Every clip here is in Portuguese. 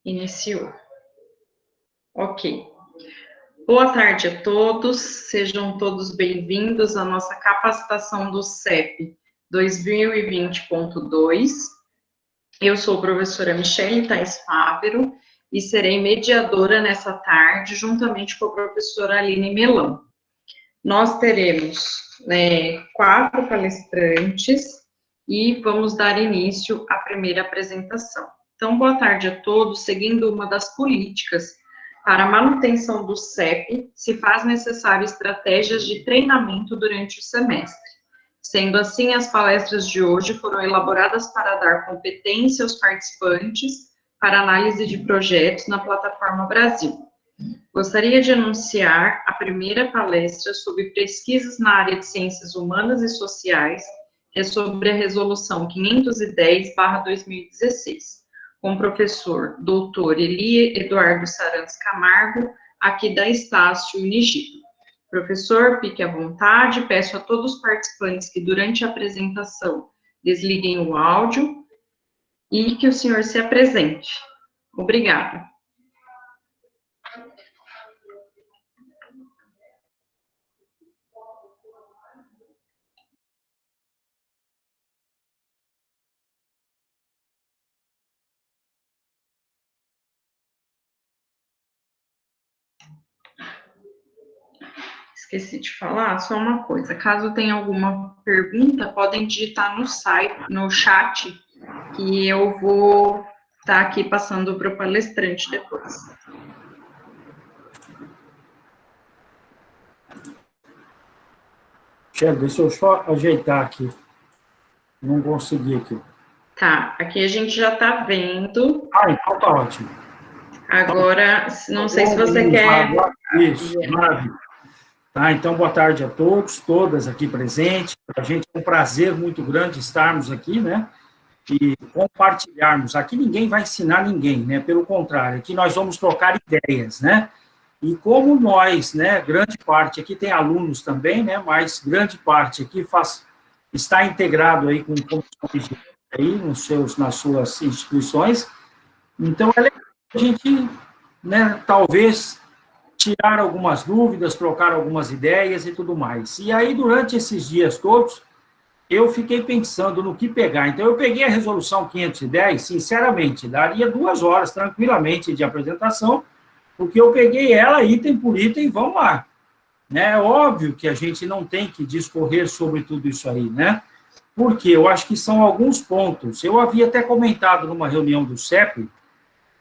Iniciou. Ok. Boa tarde a todos, sejam todos bem-vindos à nossa capacitação do CEP 2020.2. Eu sou a professora Michele Thais Fávero e serei mediadora nessa tarde, juntamente com a professora Aline Melão. Nós teremos 4 palestrantes e vamos dar início à primeira apresentação. Então, boa tarde a todos. Seguindo uma das políticas para a manutenção do CEP, se faz necessário estratégias de treinamento durante o semestre. Sendo assim, as palestras de hoje foram elaboradas para dar competência aos participantes para análise de projetos na plataforma Brasil. Gostaria de anunciar a primeira palestra sobre pesquisas na área de ciências humanas e sociais, que é sobre a resolução 510/2016, com o professor doutor Eli Eduardo Sarantes Camargo, aqui da Estácio Unigipa. Professor, fique à vontade, peço a todos os participantes que durante a apresentação desliguem o áudio e que o senhor se apresente. Obrigada. Esqueci de falar só uma coisa. Caso tenha alguma pergunta, podem digitar no site, no chat, que eu vou estar aqui passando para o palestrante depois. Michele, deixa eu só ajeitar aqui. Não consegui aqui. Tá, aqui a gente já está vendo. Então tá ótimo. Agora, não sei se você quer... Isso, maravilha. Tá, então, boa tarde a todos, todas aqui presentes. Para a gente é um prazer muito grande estarmos aqui, né? E compartilharmos. Aqui ninguém vai ensinar ninguém, né? Pelo contrário, aqui nós vamos trocar ideias, né? E como nós, né, grande parte aqui tem alunos também, né? Mas grande parte aqui está integrado aí com comissões aí nas suas instituições. Então, é legal a gente, né, talvez tirar algumas dúvidas, trocar algumas ideias e tudo mais. E aí, durante esses dias todos, eu fiquei pensando no que pegar. Então, eu peguei a resolução 510, sinceramente, daria 2 horas tranquilamente de apresentação, porque eu peguei ela item por item, vamos lá. É óbvio que a gente não tem que discorrer sobre tudo isso aí, né? Porque eu acho que são alguns pontos. Eu havia até comentado numa reunião do CEP,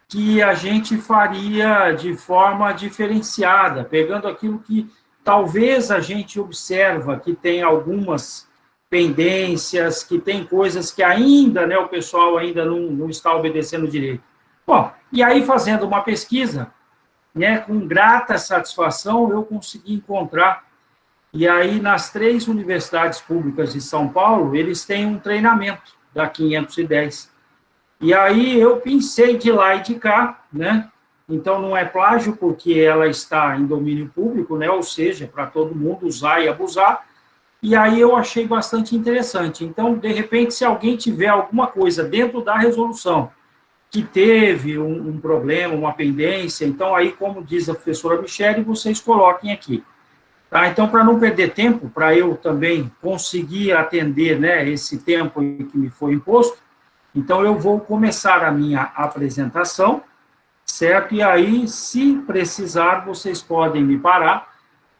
que a gente faria de forma diferenciada, pegando aquilo que talvez a gente observa que tem algumas pendências, que tem coisas que ainda, né, o pessoal ainda não está obedecendo direito. Bom, e aí fazendo uma pesquisa, né, com grata satisfação, eu consegui encontrar, e aí nas 3 universidades públicas de São Paulo, eles têm um treinamento da 510. E aí eu pensei de lá e de cá, né? Então não é plágio porque ela está em domínio público, né? Ou seja, para todo mundo usar e abusar. E aí eu achei bastante interessante. Então, de repente, se alguém tiver alguma coisa dentro da resolução que teve um problema, uma pendência, então aí, como diz a professora Michele, vocês coloquem aqui. Tá? Então, para não perder tempo, para eu também conseguir atender, né, esse tempo que me foi imposto, então, eu vou começar a minha apresentação, certo? E aí, se precisar, vocês podem me parar.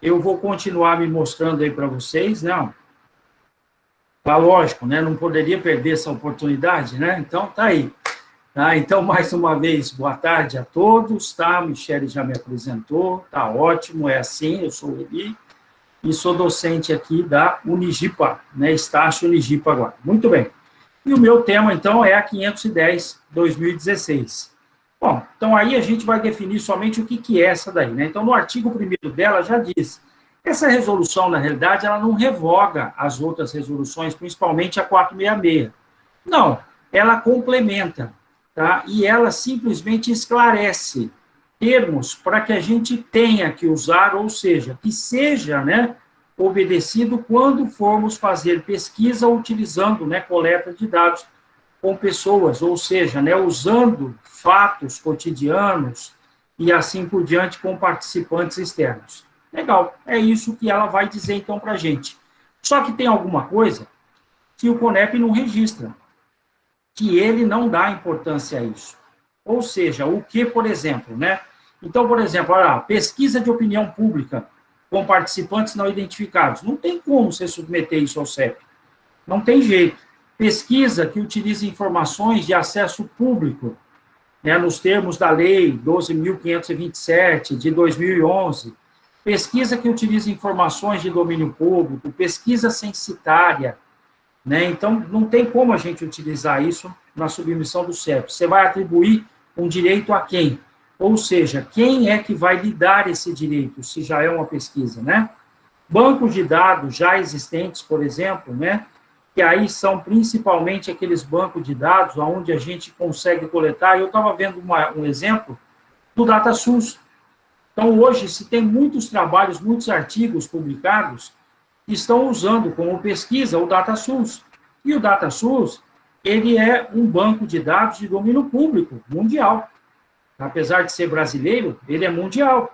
Eu vou continuar me mostrando aí para vocês, né? Tá lógico, né? Não poderia perder essa oportunidade, né? Então, tá aí. Tá? Então, mais uma vez, boa tarde a todos, tá? A Michele já me apresentou, tá ótimo, é assim, eu sou o Eli, e sou docente aqui da Unigipa, né? Estácio Unigipa agora. Muito bem. E o meu tema, então, é a 510/2016. Bom, então aí a gente vai definir somente o que é essa daí, né? Então, no artigo 1º dela já diz, essa resolução, na realidade, ela não revoga as outras resoluções, principalmente a 466. Não, ela complementa, tá? E ela simplesmente esclarece termos para que a gente tenha que usar, ou seja, que seja, né, obedecido quando formos fazer pesquisa utilizando, né, coleta de dados com pessoas, ou seja, né, usando fatos cotidianos e assim por diante com participantes externos. Legal, é isso que ela vai dizer então para a gente. Só que tem alguma coisa que o CONEP não registra, que ele não dá importância a isso. Ou seja, o que, por exemplo, né? Então, por exemplo, olha lá, pesquisa de opinião pública com participantes não identificados. Não tem como você submeter isso ao CEP. Não tem jeito. Pesquisa que utiliza informações de acesso público, né, nos termos da Lei 12.527, de 2011. Pesquisa que utiliza informações de domínio público, pesquisa censitária, né? Então, não tem como a gente utilizar isso na submissão do CEP. Você vai atribuir um direito a quem? Ou seja, quem é que vai lhe dar esse direito, se já é uma pesquisa, né? Bancos de dados já existentes, por exemplo, né? Que aí são principalmente aqueles bancos de dados onde a gente consegue coletar. Eu estava vendo um exemplo do DataSUS. Então, hoje, se tem muitos trabalhos, muitos artigos publicados que estão usando como pesquisa o DataSUS. E o DataSUS, ele é um banco de dados de domínio público, mundial. Apesar de ser brasileiro, ele é mundial.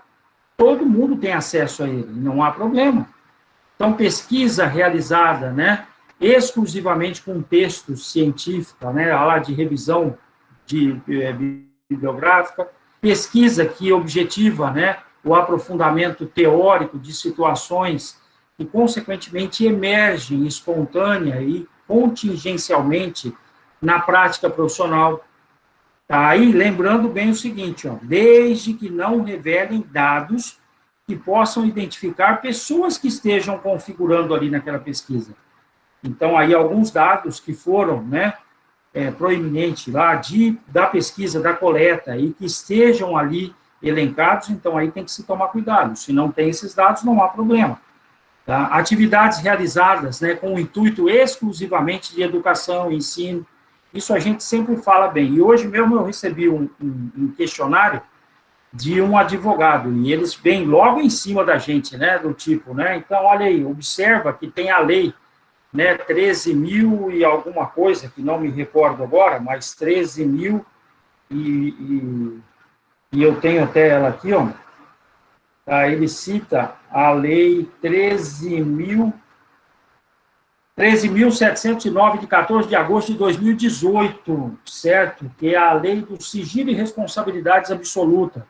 Todo mundo tem acesso a ele, não há problema. Então, pesquisa realizada, né, exclusivamente com texto científico, né, lá de revisão bibliográfica, pesquisa que objetiva, né, o aprofundamento teórico de situações que, consequentemente, emergem espontânea e contingencialmente na prática profissional. Tá aí, lembrando bem o seguinte, ó, desde que não revelem dados que possam identificar pessoas que estejam configurando ali naquela pesquisa. Então, aí, alguns dados que foram, né, proeminentes lá da pesquisa, da coleta, e que estejam ali elencados, então aí tem que se tomar cuidado. Se não tem esses dados, não há problema. Tá? Atividades realizadas, né, com o intuito exclusivamente de educação, ensino, isso a gente sempre fala bem. E hoje mesmo eu recebi um questionário de um advogado, e eles vêm logo em cima da gente, né, do tipo, né, então, olha aí, observa que tem a lei, né, 13.000 e alguma coisa, que não me recordo agora, mas 13.000 e eu tenho até ela aqui, ó, tá, ele cita a lei 13.709, de 14 de agosto de 2018, certo? Que é a lei do sigilo e responsabilidades absoluta.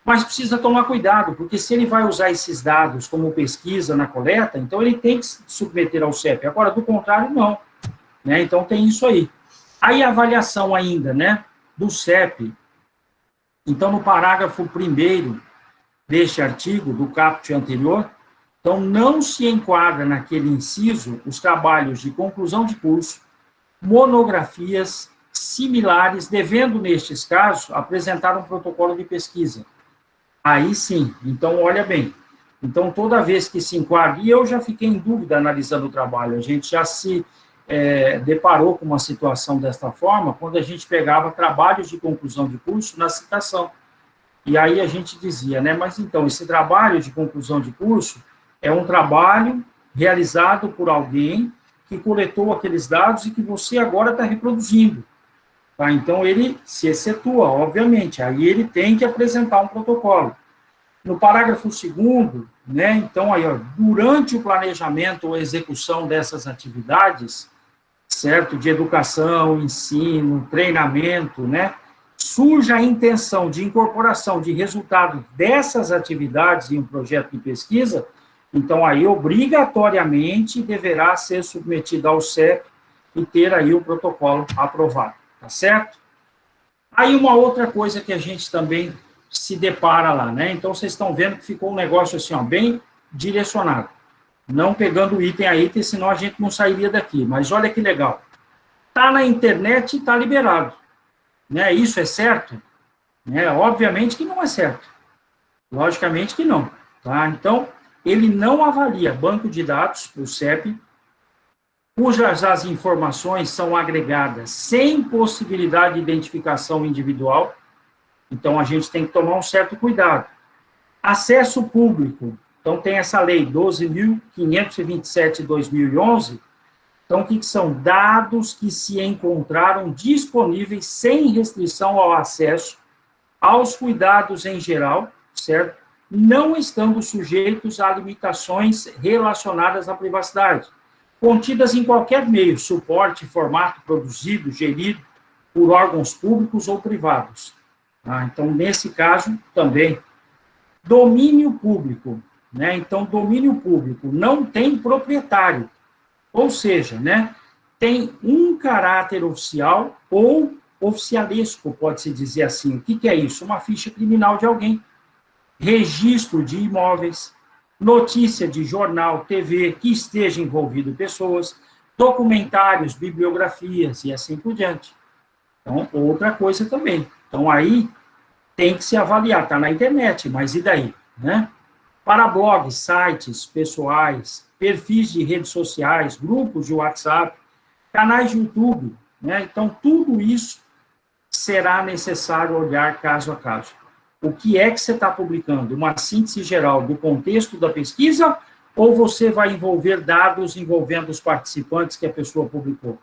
Mas precisa tomar cuidado, porque se ele vai usar esses dados como pesquisa na coleta, então ele tem que se submeter ao CEP. Agora, do contrário, não. Né? Então, tem isso aí. Aí, a avaliação ainda, né, do CEP. Então, no parágrafo 1º deste artigo, do caput anterior, então, não se enquadra naquele inciso os trabalhos de conclusão de curso, monografias similares, devendo, nestes casos, apresentar um protocolo de pesquisa. Aí sim, então olha bem, então toda vez que se enquadra, e eu já fiquei em dúvida analisando o trabalho, a gente já se deparou com uma situação desta forma, quando a gente pegava trabalhos de conclusão de curso na citação, e aí a gente dizia, né, mas então, esse trabalho de conclusão de curso é um trabalho realizado por alguém que coletou aqueles dados e que você agora está reproduzindo. Tá? Então, ele se excetua, obviamente, aí ele tem que apresentar um protocolo. No parágrafo 2º, né, então, aí, ó, durante o planejamento ou execução dessas atividades, certo, de educação, ensino, treinamento, né, surge a intenção de incorporação de resultados dessas atividades em um projeto de pesquisa, então, aí, obrigatoriamente, deverá ser submetido ao CEP e ter aí o protocolo aprovado. Tá certo? Aí uma outra coisa que a gente também se depara lá, né? Então, vocês estão vendo que ficou um negócio assim, ó, bem direcionado. Não pegando item a item, senão a gente não sairia daqui. Mas olha que legal. Tá na internet e tá liberado. Né? Isso é certo? Né? Obviamente que não é certo. Logicamente que não. Tá? Então, ele não avalia banco de dados, o CEP, cujas as informações são agregadas sem possibilidade de identificação individual, então a gente tem que tomar um certo cuidado. Acesso público, então tem essa lei 12.527 de 2011, Então, o que são? Dados que se encontraram disponíveis sem restrição ao acesso, aos cuidados em geral, certo? Não estando sujeitos a limitações relacionadas à privacidade, contidas em qualquer meio, suporte, formato, produzido, gerido por órgãos públicos ou privados. Então, nesse caso, também. Domínio público, né? Então, domínio público não tem proprietário, ou seja, né, tem um caráter oficial ou oficialesco, pode-se dizer assim. O que é isso? Uma ficha criminal de alguém, registro de imóveis, notícia de jornal, TV, que esteja envolvido pessoas, documentários, bibliografias e assim por diante. Então, outra coisa também. Então, aí tem que se avaliar, está na internet, mas e daí? Né? Para blogs, sites pessoais, perfis de redes sociais, grupos de WhatsApp, canais de YouTube, né? Então, tudo isso será necessário olhar caso a caso. O que é que você está publicando? Uma síntese geral do contexto da pesquisa ou você vai envolver dados envolvendo os participantes que a pessoa publicou?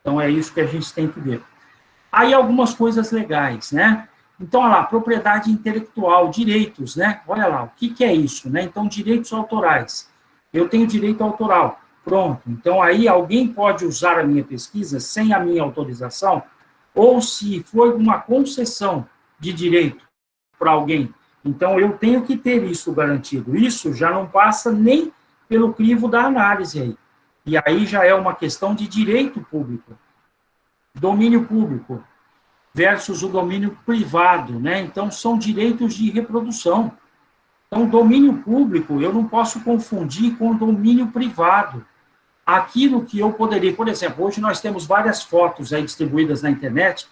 Então, é isso que a gente tem que ver. Aí, algumas coisas legais, né? Então, olha lá, propriedade intelectual, direitos, né? Olha lá, o que é isso, né? Então, direitos autorais. Eu tenho direito autoral, pronto. Então, aí, alguém pode usar a minha pesquisa sem a minha autorização, ou se for uma concessão de direito para alguém. Então, eu tenho que ter isso garantido. Isso já não passa nem pelo crivo da análise aí. E aí já é uma questão de direito público. Domínio público versus o domínio privado, né? Então, são direitos de reprodução. Então, domínio público, eu não posso confundir com domínio privado. Aquilo que eu poderia, por exemplo, hoje nós temos várias fotos aí distribuídas na internet,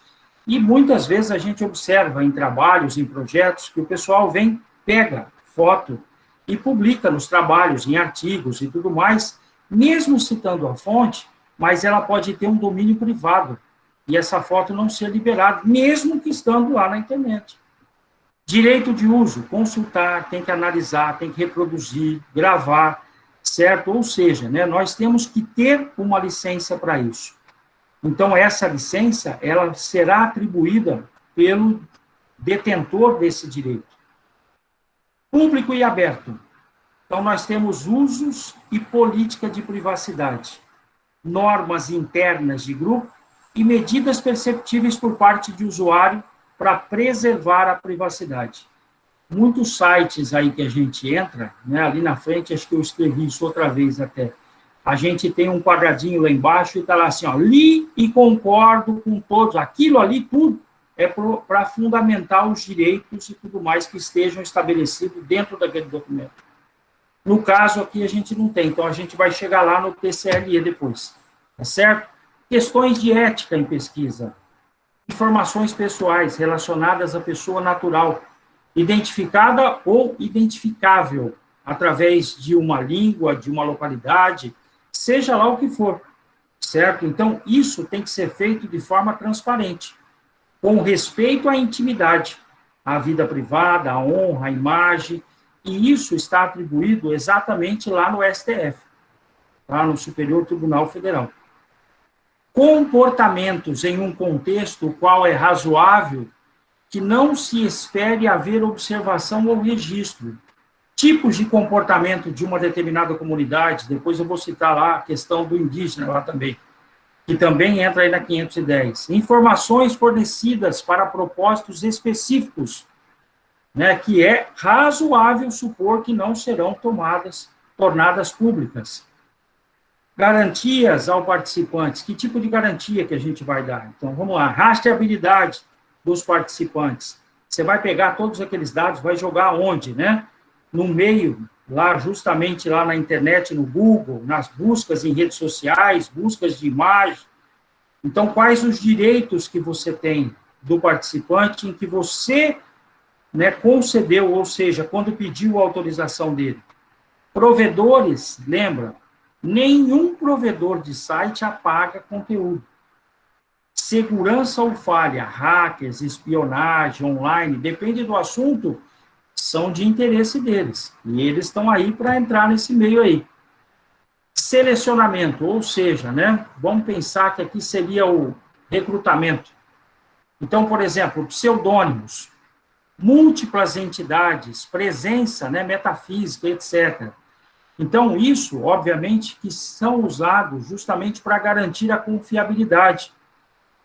e muitas vezes a gente observa em trabalhos, em projetos, que o pessoal vem, pega foto e publica nos trabalhos, em artigos e tudo mais, mesmo citando a fonte, mas ela pode ter um domínio privado, e essa foto não ser liberada, mesmo que estando lá na internet. Direito de uso, consultar, tem que analisar, tem que reproduzir, gravar, certo? Ou seja, né, nós temos que ter uma licença para isso. Então, essa licença, ela será atribuída pelo detentor desse direito. Público e aberto. Então, nós temos usos e política de privacidade, normas internas de grupo e medidas perceptíveis por parte de usuário para preservar a privacidade. Muitos sites aí que a gente entra, né, ali na frente, acho que eu escrevi isso outra vez até, a gente tem um quadradinho lá embaixo e está lá assim, ó, li e concordo com todos, aquilo ali tudo é para fundamentar os direitos e tudo mais que estejam estabelecidos dentro daquele documento. No caso aqui a gente não tem, então a gente vai chegar lá no TCLE depois, tá certo? Questões de ética em pesquisa, informações pessoais relacionadas à pessoa natural, identificada ou identificável, através de uma língua, de uma localidade, seja lá o que for, certo? Então, isso tem que ser feito de forma transparente, com respeito à intimidade, à vida privada, à honra, à imagem, e isso está atribuído exatamente lá no STF, tá? No Superior Tribunal Federal. Comportamentos em um contexto o qual é razoável que não se espere haver observação ou registro. Tipos de comportamento de uma determinada comunidade, depois eu vou citar lá a questão do indígena lá também, que também entra aí na 510. Informações fornecidas para propósitos específicos, né, que é razoável supor que não serão tornadas públicas. Garantias ao participante. Que tipo de garantia que a gente vai dar? Então, vamos lá. Rastreabilidade dos participantes. Você vai pegar todos aqueles dados, vai jogar onde, né? No meio, lá justamente lá na internet, no Google, nas buscas em redes sociais, buscas de imagem. Então, quais os direitos que você tem do participante em que você, né, concedeu, ou seja, quando pediu a autorização dele. Provedores, lembra? Nenhum provedor de site apaga conteúdo. Segurança ou falha, hackers, espionagem online, depende do assunto, são de interesse deles. E eles estão aí para entrar nesse meio aí. selecionamento, ou seja, né, vamos pensar que aqui seria o recrutamento. Então, por exemplo, pseudônimos, múltiplas entidades, presença, né, metafísica, etc. Então, isso, obviamente, que são usados justamente para garantir a confiabilidade,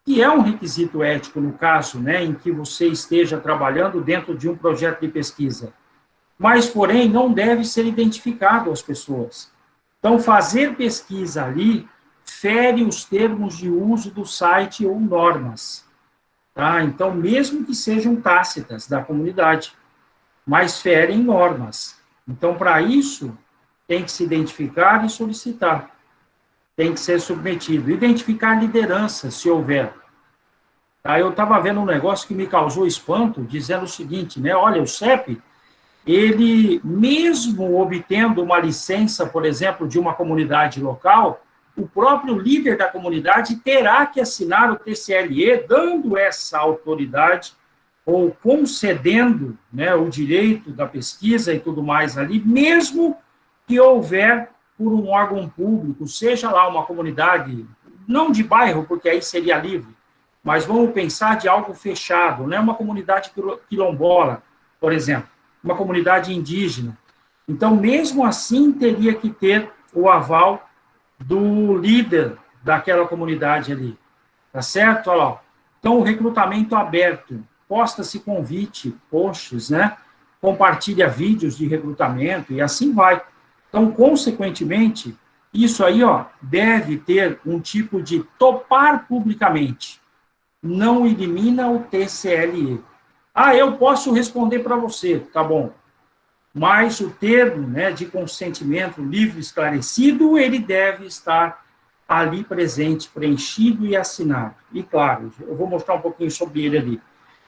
que é um requisito ético no caso, né, em que você esteja trabalhando dentro de um projeto de pesquisa. Mas, porém, não deve ser identificado às pessoas. Então, fazer pesquisa ali fere os termos de uso do site ou normas. Tá? Então, mesmo que sejam tácitas da comunidade, mas ferem normas. Então, para isso, tem que se identificar e solicitar. Tem que ser submetido. Identificar liderança, se houver. Tá? Eu estava vendo um negócio que me causou espanto, dizendo o seguinte, né? Olha, o CEP, ele, mesmo obtendo uma licença, por exemplo, de uma comunidade local, o próprio líder da comunidade terá que assinar o TCLE, dando essa autoridade, ou concedendo, né, o direito da pesquisa e tudo mais ali, mesmo que houver por um órgão público, seja lá uma comunidade, não de bairro, porque aí seria livre, mas vamos pensar de algo fechado, né, uma comunidade quilombola, por exemplo, uma comunidade indígena. Então, mesmo assim, teria que ter o aval do líder daquela comunidade ali, tá certo? Olha lá. Então, o recrutamento aberto, posta-se convite, posts, né? Compartilha vídeos de recrutamento e assim vai. Então, consequentemente, isso aí, ó, deve ter um tipo de topar publicamente. Não elimina o TCLE. Ah, eu posso responder para você, tá bom. Mas o termo, né, de consentimento livre e esclarecido, ele deve estar ali presente, preenchido e assinado. E, claro, eu vou mostrar um pouquinho sobre ele ali.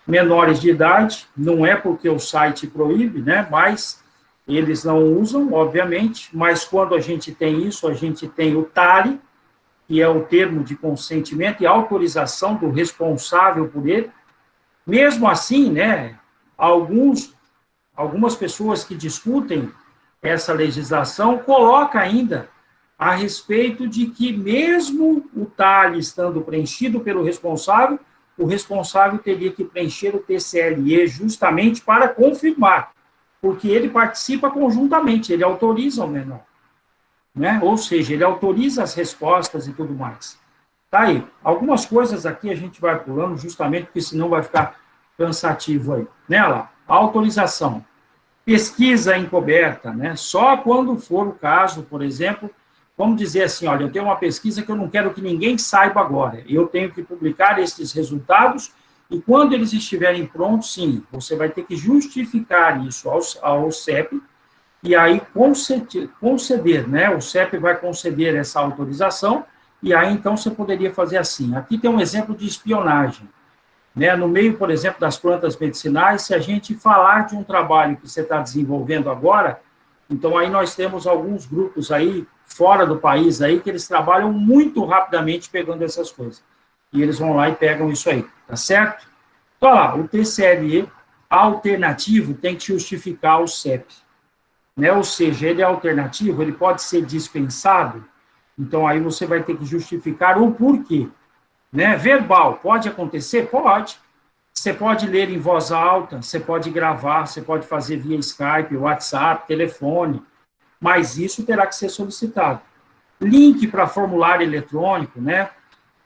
Menores de idade, não é porque o site proíbe, né, mas eles não usam, obviamente, mas quando a gente tem isso, a gente tem o TALE, que é o termo de consentimento e autorização do responsável por ele. Mesmo assim, né, algumas pessoas que discutem essa legislação colocam ainda a respeito de que, mesmo o TALE estando preenchido pelo responsável, o responsável teria que preencher o TCLE justamente para confirmar, porque ele participa conjuntamente, ele autoriza o menor, né? Ou seja, ele autoriza as respostas e tudo mais. Tá aí. Algumas coisas aqui a gente vai pulando justamente porque senão vai ficar cansativo aí. Né, lá? A autorização. Pesquisa encoberta, né? Só quando for o caso, por exemplo, vamos dizer assim, olha, eu tenho uma pesquisa que eu não quero que ninguém saiba agora. Eu tenho que publicar esses resultados e quando eles estiverem prontos, sim, você vai ter que justificar isso ao CEP e aí conceder, né? O CEP vai conceder essa autorização e aí, então, você poderia fazer assim. Aqui tem um exemplo de espionagem. Né? No meio, por exemplo, das plantas medicinais, se a gente falar de um trabalho que você está desenvolvendo agora, então aí nós temos alguns grupos aí, fora do país, aí, que eles trabalham muito rapidamente pegando essas coisas. E eles vão lá e pegam isso aí, tá certo? Então, lá, o TCLE alternativo tem que justificar o CEP. Né? Ou seja, ele é alternativo, ele pode ser dispensado, então aí você vai ter que justificar o porquê. Né? Verbal, pode acontecer? Pode. Você pode ler em voz alta, você pode gravar, você pode fazer via Skype, WhatsApp, telefone, mas isso terá que ser solicitado. Link para formulário eletrônico, né?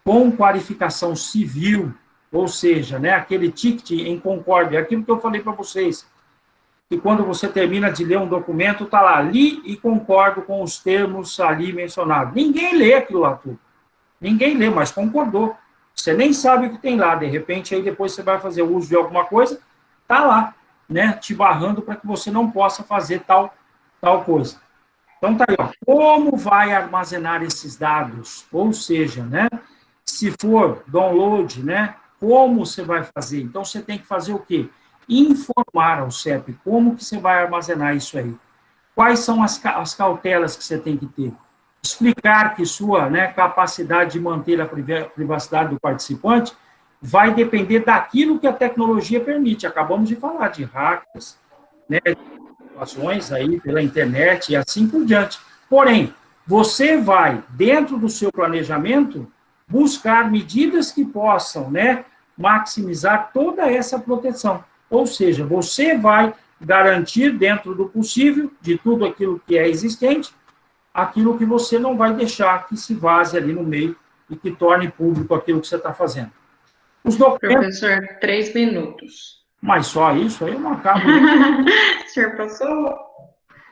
Com qualificação civil, ou seja, né, aquele ticket em concórdia, aquilo que eu falei para vocês, que quando você termina de ler um documento, está lá, li e concordo com os termos ali mencionados. Ninguém lê aquilo lá tudo. Ninguém lê, mas concordou. Você nem sabe o que tem lá, de repente, aí depois você vai fazer uso de alguma coisa, está lá, né, te barrando para que você não possa fazer tal coisa. Então, tá aí, ó. Como vai armazenar esses dados? Ou seja, né, se for download, né, como você vai fazer? Então, você tem que fazer o quê? Informar ao CEP como que você vai armazenar isso aí. Quais são as cautelas que você tem que ter? Explicar que sua, né, capacidade de manter a privacidade do participante vai depender daquilo que a tecnologia permite. Acabamos de falar de hackers, né, de situações aí pela internet e assim por diante. Porém, você vai, dentro do seu planejamento, buscar medidas que possam, né, maximizar toda essa proteção. Ou seja, você vai garantir, dentro do possível, de tudo aquilo que é existente, aquilo que você não vai deixar que se vaze ali no meio e que torne público aquilo que você está fazendo. Os documentos... Professor, 3 minutos. Mas só isso, aí eu não acabo... O senhor passou?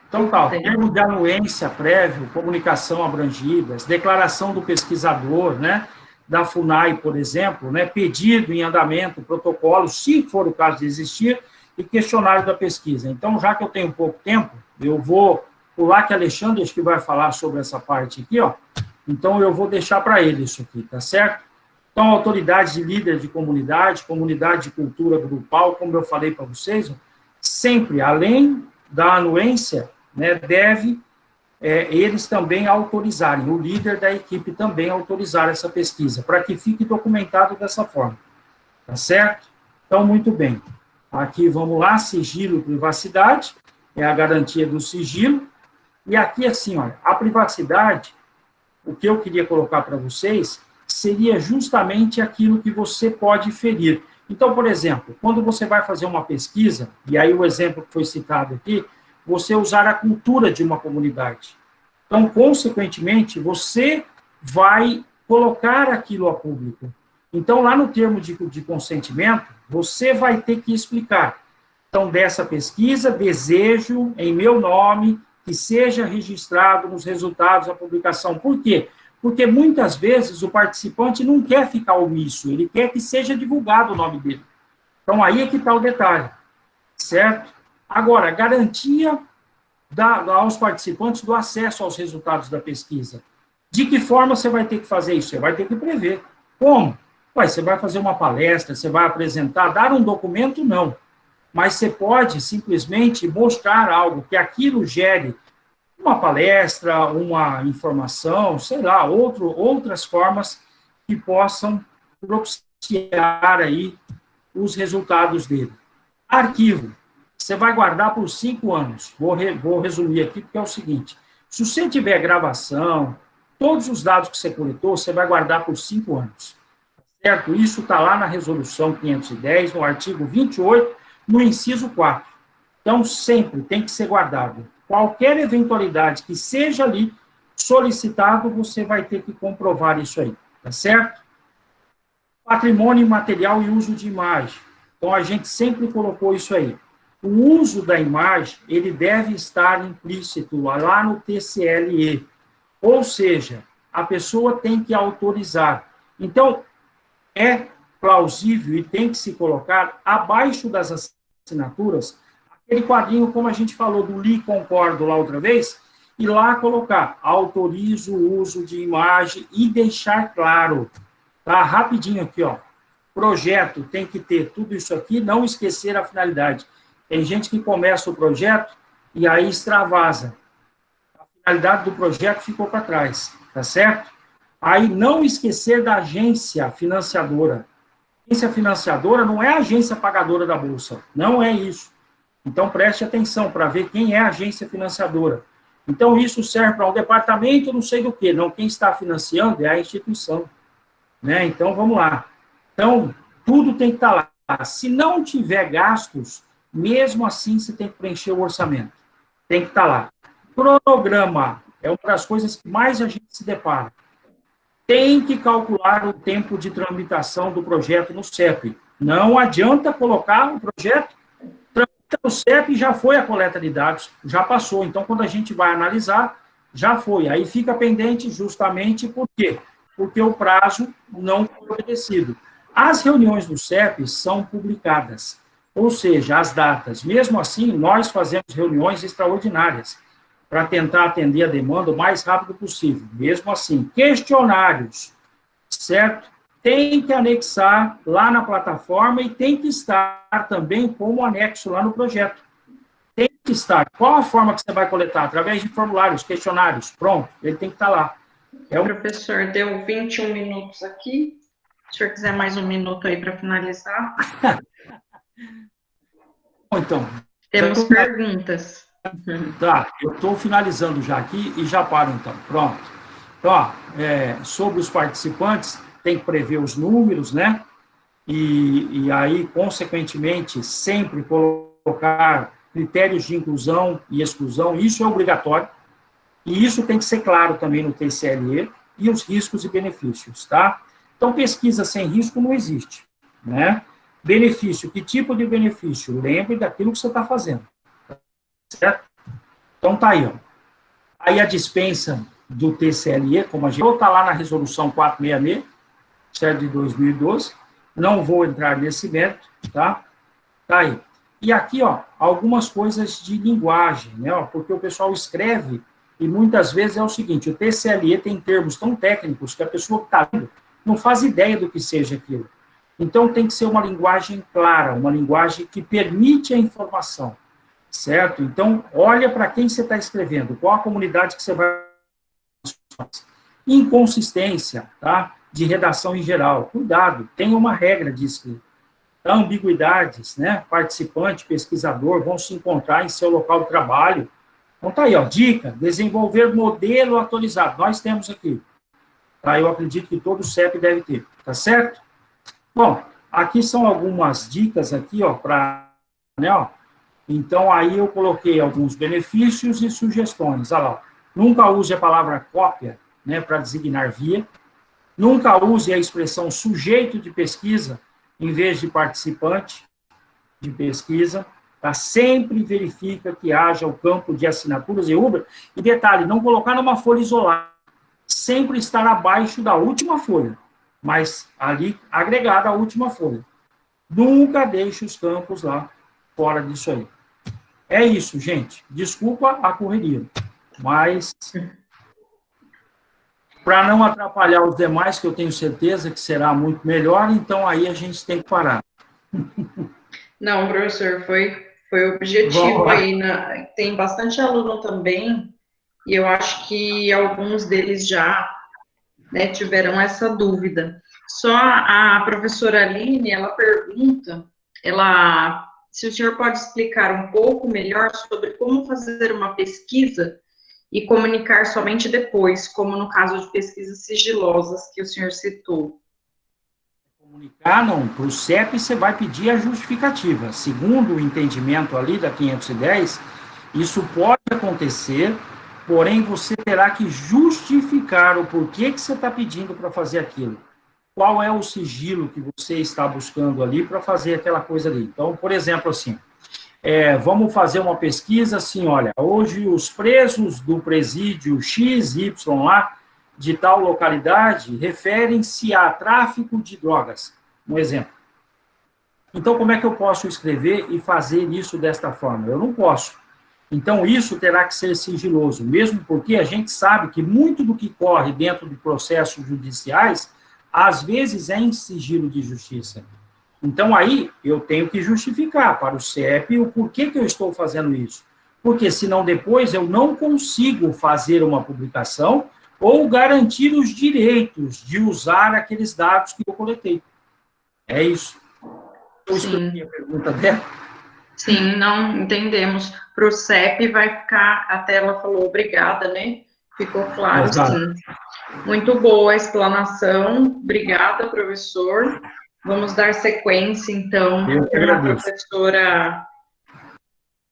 Então, tá, termo de anuência prévio, comunicação abrangidas, declaração do pesquisador, né, da FUNAI, por exemplo, né, pedido em andamento, protocolo, se for o caso de existir, e questionário da pesquisa. Então, já que eu tenho pouco tempo, eu vou pular que Alexandre, acho que vai falar sobre essa parte aqui, ó, então eu vou deixar para ele isso aqui, tá certo? Então, autoridades de líder de comunidade, comunidade de cultura grupal, como eu falei para vocês, sempre, além da anuência, né, deve eles também autorizarem, o líder da equipe também autorizar essa pesquisa, para que fique documentado dessa forma, tá certo? Então, muito bem. Aqui, vamos lá, sigilo e privacidade, é a garantia do sigilo, e aqui, assim, olha, a privacidade, o que eu queria colocar para vocês, seria justamente aquilo que você pode ferir. Então, por exemplo, quando você vai fazer uma pesquisa, e aí o exemplo que foi citado aqui, você usar a cultura de uma comunidade. Então, consequentemente, você vai colocar aquilo a público. Então, lá no termo de consentimento, você vai ter que explicar. Então, dessa pesquisa, desejo, em meu nome, que seja registrado nos resultados da publicação. Por quê? Porque muitas vezes o participante não quer ficar omisso, ele quer que seja divulgado o nome dele. Então, aí é que está o detalhe, certo? Agora, garantia aos participantes do acesso aos resultados da pesquisa. De que forma você vai ter que fazer isso? Você vai ter que prever. Como? Você vai fazer uma palestra, você vai apresentar, dar um documento? Não. Mas você pode simplesmente mostrar algo, que aquilo gere uma palestra, uma informação, sei lá, outras formas que possam propiciar aí os resultados dele. Arquivo. Você vai guardar por 5 anos. Vou resumir aqui, porque é o seguinte. Se você tiver gravação, todos os dados que você coletou, você vai guardar por 5 anos. Certo? Isso está lá na resolução 510, no artigo 28, no inciso 4. Então, sempre tem que ser guardado. Qualquer eventualidade que seja ali solicitado, você vai ter que comprovar isso aí. Tá certo? Patrimônio imaterial e uso de imagem. Então, a gente sempre colocou isso aí. O uso da imagem, ele deve estar implícito lá no TCLE. Ou seja, a pessoa tem que autorizar. Então, é plausível e tem que se colocar abaixo das assinaturas aquele quadrinho, como a gente falou, do li concordo lá outra vez, e lá colocar autorizo o uso de imagem e deixar claro, tá? Rapidinho aqui, ó. Projeto tem que ter tudo isso aqui, não esquecer a finalidade. Tem gente que começa o projeto e aí extravasa. A finalidade do projeto ficou para trás, tá certo? Aí não esquecer da agência financiadora. A agência financiadora não é a agência pagadora da Bolsa, não é isso. Então preste atenção para ver quem é a agência financiadora. Então isso serve para um departamento, não sei do que, não, quem está financiando é a instituição. Né? Então vamos lá. Então, tudo tem que estar lá. Se não tiver gastos, mesmo assim você tem que preencher o orçamento. Tem que estar lá. Cronograma é uma das coisas que mais a gente se depara. Tem que calcular o tempo de tramitação do projeto no CEP. Não adianta colocar o projeto, tramita no CEP e já foi a coleta de dados, já passou. Então, quando a gente vai analisar, já foi. Aí fica pendente justamente por quê? Porque o prazo não foi obedecido. As reuniões do CEP são publicadas, ou seja, as datas. Mesmo assim, nós fazemos reuniões extraordinárias para tentar atender a demanda o mais rápido possível. Mesmo assim, questionários, certo? Tem que anexar lá na plataforma e tem que estar também como anexo lá no projeto. Tem que estar. Qual a forma que você vai coletar? Através de formulários, questionários. Pronto, ele tem que estar lá. Professor, deu 21 minutos aqui. Se o senhor quiser mais um minuto aí para finalizar. Então. Temos perguntas. Tá, eu estou finalizando já aqui e já paro então. Pronto. Então, ó, sobre os participantes, tem que prever os números, né? E aí, consequentemente, sempre colocar critérios de inclusão e exclusão, isso é obrigatório, e isso tem que ser claro também no TCLE, e os riscos e benefícios, tá? Então, pesquisa sem risco não existe, né? Benefício, que tipo de benefício? Lembre daquilo que você está fazendo, certo? Então, tá aí, ó. Aí a dispensa do TCLE, como a gente está lá na resolução 466, certo, de 2012, não vou entrar nesse mérito, tá? Tá aí. E aqui, ó, algumas coisas de linguagem, né? Ó, porque o pessoal escreve e muitas vezes é o seguinte, o TCLE tem termos tão técnicos que a pessoa que está lendo não faz ideia do que seja aquilo. Então, tem que ser uma linguagem clara, uma linguagem que permite a informação, certo? Então, olha para quem você está escrevendo, qual a comunidade que você vai... Inconsistência, tá? De redação em geral. Cuidado, tem uma regra de escrita. Ambiguidades, né? Participante, pesquisador vão se encontrar em seu local de trabalho. Então, tá aí, ó, dica, desenvolver modelo atualizado. Nós temos aqui. Tá? Eu acredito que todo CEP deve ter, tá certo? Bom, aqui são algumas dicas aqui, ó, para, né, ó. Então, aí eu coloquei alguns benefícios e sugestões. Olha lá, nunca use a palavra cópia, né, para designar via. Nunca use a expressão sujeito de pesquisa em vez de participante de pesquisa. Tá? Sempre verifica que haja o campo de assinaturas e rúbrica. E detalhe, não colocar numa folha isolada. Sempre estar abaixo da última folha, mas ali agregada à última folha. Nunca deixe os campos lá fora disso aí. É isso, gente. Desculpa a correria, mas para não atrapalhar os demais, que eu tenho certeza que será muito melhor, então aí a gente tem que parar. Não, professor, foi objetivo aí. Tem bastante aluno também, e eu acho que alguns deles já, né, tiveram essa dúvida. Só a professora Aline, ela pergunta, se o senhor pode explicar um pouco melhor sobre como fazer uma pesquisa e comunicar somente depois, como no caso de pesquisas sigilosas que o senhor citou. Comunicar, não, para o CEP você vai pedir a justificativa. Segundo o entendimento ali da 510, isso pode acontecer, porém você terá que justificar o porquê que você está pedindo para fazer aquilo. Qual é o sigilo que você está buscando ali para fazer aquela coisa ali. Então, por exemplo, assim, vamos fazer uma pesquisa assim, olha, hoje os presos do presídio XY lá, de tal localidade, referem-se a tráfico de drogas, um exemplo. Então, como é que eu posso escrever e fazer isso desta forma? Eu não posso. Então, isso terá que ser sigiloso, mesmo porque a gente sabe que muito do que corre dentro de processos judiciais, às vezes é em sigilo de justiça. Então, aí, eu tenho que justificar para o CEP o porquê que eu estou fazendo isso. Porque, senão, depois, eu não consigo fazer uma publicação ou garantir os direitos de usar aqueles dados que eu coletei. É isso. Eu expliquei a pergunta dela. Sim, não entendemos. Para o CEP vai ficar, até ela falou obrigada, né? Ficou claro, Exato. sim. Muito boa a explanação. Obrigada, professor. Vamos dar sequência, então, para a professora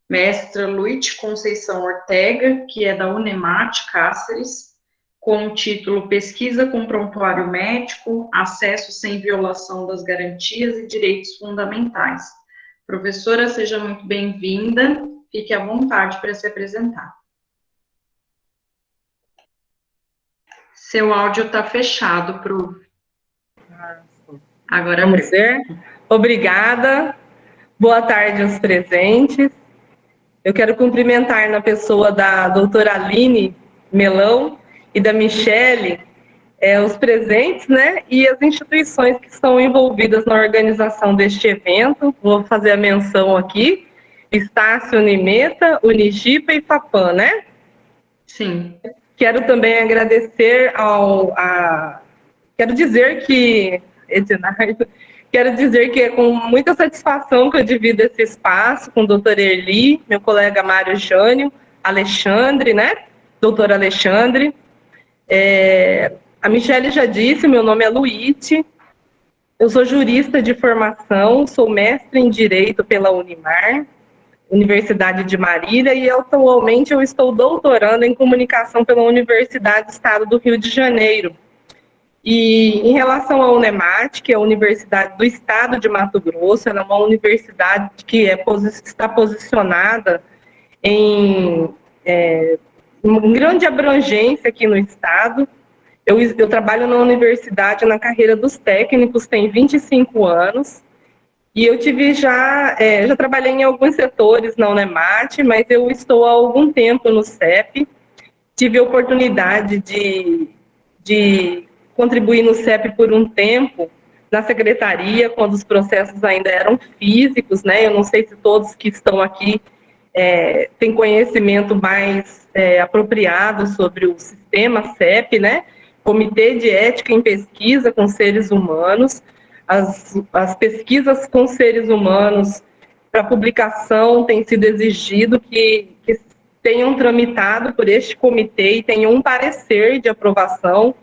mestra Luiz Conceição Ortega, que é da Unemate Cáceres, com o título Pesquisa com Prontuário Médico, Acesso sem Violação das Garantias e Direitos Fundamentais. Professora, seja muito bem-vinda, fique à vontade para se apresentar. Seu áudio está fechado, Prof. Agora vamos ver. Obrigada. Boa tarde aos presentes. Eu quero cumprimentar na pessoa da doutora Aline Melão e da Michele, os presentes, né, e as instituições que estão envolvidas na organização deste evento. Vou fazer a menção aqui: Estácio Nimeta, Unigipa e FAPAM, né? Sim. Quero também agradecer quero dizer que, Edinardo, Quero dizer que é com muita satisfação que eu divido esse espaço com o doutor Erli, meu colega Mário Jânio, Alexandre, né? Doutor Alexandre. A Michele já disse, meu nome é Luíte, eu sou jurista de formação, sou mestre em Direito pela Unimar, Universidade de Marília, e atualmente eu estou doutorando em Comunicação pela Universidade do Estado do Rio de Janeiro. E em relação à Unemat, que é a Universidade do Estado de Mato Grosso, ela é uma universidade que está posicionada em grande abrangência aqui no estado. Eu trabalho na universidade na carreira dos técnicos, tem 25 anos, e eu já trabalhei em alguns setores na Unemat, mas eu estou há algum tempo no CEP, tive a oportunidade de contribuir no CEP por um tempo, na secretaria, quando os processos ainda eram físicos, né? Eu não sei se todos que estão aqui têm conhecimento mais apropriado sobre o sistema CEP, né? Comitê de Ética em Pesquisa com Seres Humanos. As pesquisas com seres humanos para publicação tem sido exigido que tenham tramitado por este comitê e tenham um parecer de aprovação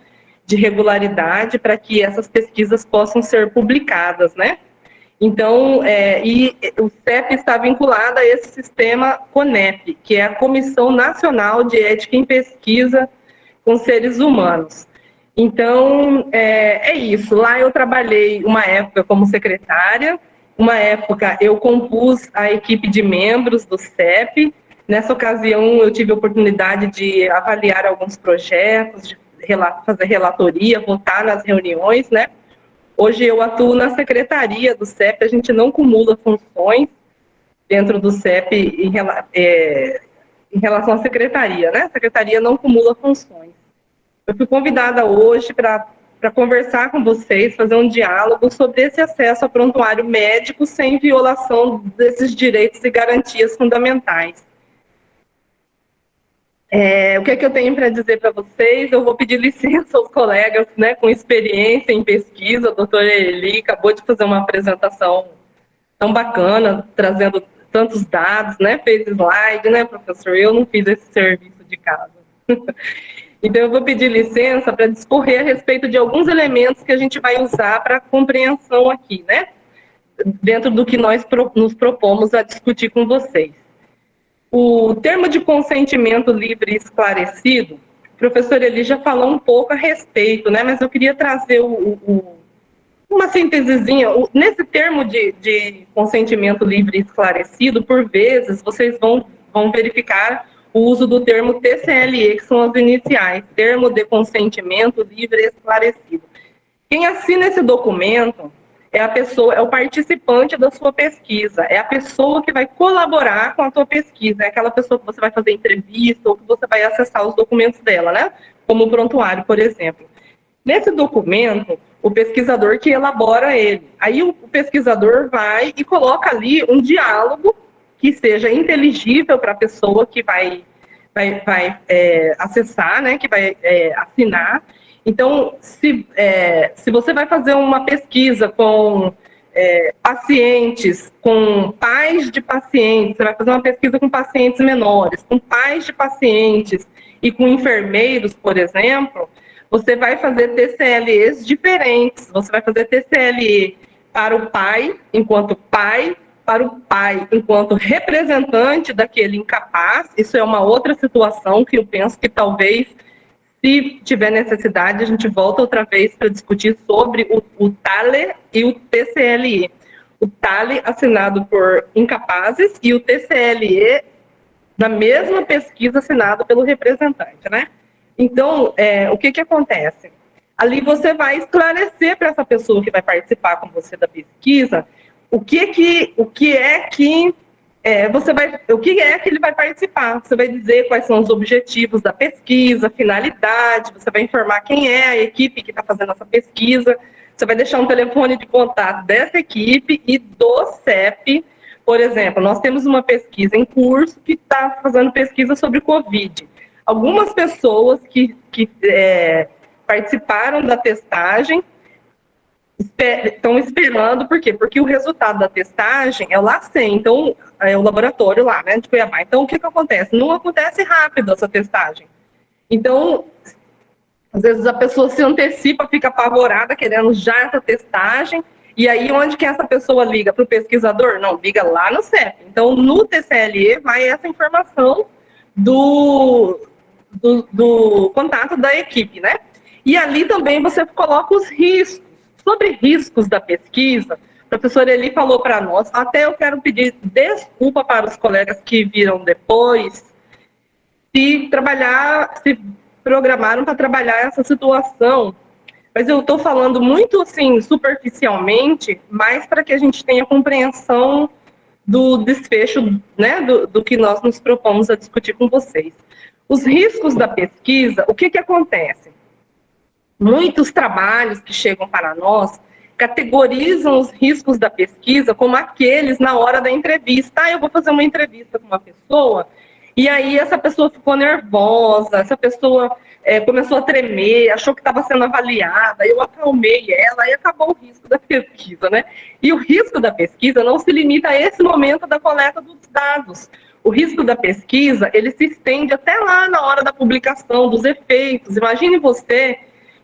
de regularidade para que essas pesquisas possam ser publicadas, né? Então, e o CEP está vinculado a esse sistema CONEP, que é a Comissão Nacional de Ética em Pesquisa com Seres Humanos. Então, é isso. Lá eu trabalhei uma época como secretária, uma época eu compus a equipe de membros do CEP. Nessa ocasião, eu tive a oportunidade de avaliar alguns projetos, de fazer relatoria, votar nas reuniões, né? Hoje eu atuo na secretaria do CEP, a gente não cumula funções dentro do CEP em relação à secretaria, né? A secretaria não cumula funções. Eu fui convidada hoje para conversar com vocês, fazer um diálogo sobre esse acesso a prontuário médico sem violação desses direitos e garantias fundamentais. O que é que eu tenho para dizer para vocês? Eu vou pedir licença aos colegas, né, com experiência em pesquisa. O doutor Eli acabou de fazer uma apresentação tão bacana, trazendo tantos dados, né, fez slide, né, professor? Eu não fiz esse serviço de casa. Então, eu vou pedir licença para discorrer a respeito de alguns elementos que a gente vai usar para compreensão aqui, né, dentro do que nós nos propomos a discutir com vocês. O termo de consentimento livre e esclarecido, o professor Eli já falou um pouco a respeito, né? Mas eu queria trazer uma síntesezinha. Nesse termo de consentimento livre e esclarecido, por vezes, vocês vão verificar o uso do termo TCLE, que são as iniciais, Termo de Consentimento Livre e Esclarecido. Quem assina esse documento é a pessoa, é o participante da sua pesquisa, é a pessoa que vai colaborar com a sua pesquisa, é aquela pessoa que você vai fazer entrevista ou que você vai acessar os documentos dela, né? Como o prontuário, por exemplo. Nesse documento, o pesquisador que elabora ele. Aí o pesquisador vai e coloca ali um diálogo que seja inteligível para a pessoa que vai acessar, né? Que vai assinar. Então, se você vai fazer uma pesquisa com pacientes, com pais de pacientes, você vai fazer uma pesquisa com pacientes menores, com pais de pacientes e com enfermeiros, por exemplo, você vai fazer TCLEs diferentes. Você vai fazer TCLE para o pai, enquanto pai, para o pai, enquanto representante daquele incapaz. Isso é uma outra situação que eu penso que talvez, se tiver necessidade, a gente volta outra vez para discutir sobre o TALE e o TCLE. O TALE assinado por incapazes e o TCLE da mesma pesquisa assinado pelo representante, né? Então, o que acontece? Ali você vai esclarecer para essa pessoa que vai participar com você da pesquisa o que é que ele vai participar. Você vai dizer quais são os objetivos da pesquisa, finalidade, você vai informar quem é a equipe que está fazendo essa pesquisa, você vai deixar um telefone de contato dessa equipe e do CEP. Por exemplo, nós temos uma pesquisa em curso que está fazendo pesquisa sobre Covid. Algumas pessoas que participaram da testagem estão esperando, por quê? Porque o resultado da testagem é o LACEN, então é o laboratório lá, né, de Cuiabá. Então, o que acontece? Não acontece rápido essa testagem. Então, às vezes a pessoa se antecipa, fica apavorada, querendo já essa testagem, e aí onde que essa pessoa liga? Para o pesquisador? Não, liga lá no CEP. Então, no TCLE vai essa informação do contato da equipe, né? E ali também você coloca os riscos. Sobre riscos da pesquisa, a professora Eli falou para nós, até eu quero pedir desculpa para os colegas que viram depois, se programaram para trabalhar essa situação, mas eu estou falando muito assim, superficialmente, mas para que a gente tenha compreensão do desfecho, né, do que nós nos propomos a discutir com vocês. Os riscos da pesquisa, o que acontece? Muitos trabalhos que chegam para nós categorizam os riscos da pesquisa como aqueles na hora da entrevista. Ah, eu vou fazer uma entrevista com uma pessoa, e aí essa pessoa ficou nervosa, essa pessoa começou a tremer, achou que estava sendo avaliada, eu acalmei ela e acabou o risco da pesquisa, né? E o risco da pesquisa não se limita a esse momento da coleta dos dados. O risco da pesquisa, ele se estende até lá na hora da publicação, dos efeitos. Imagine você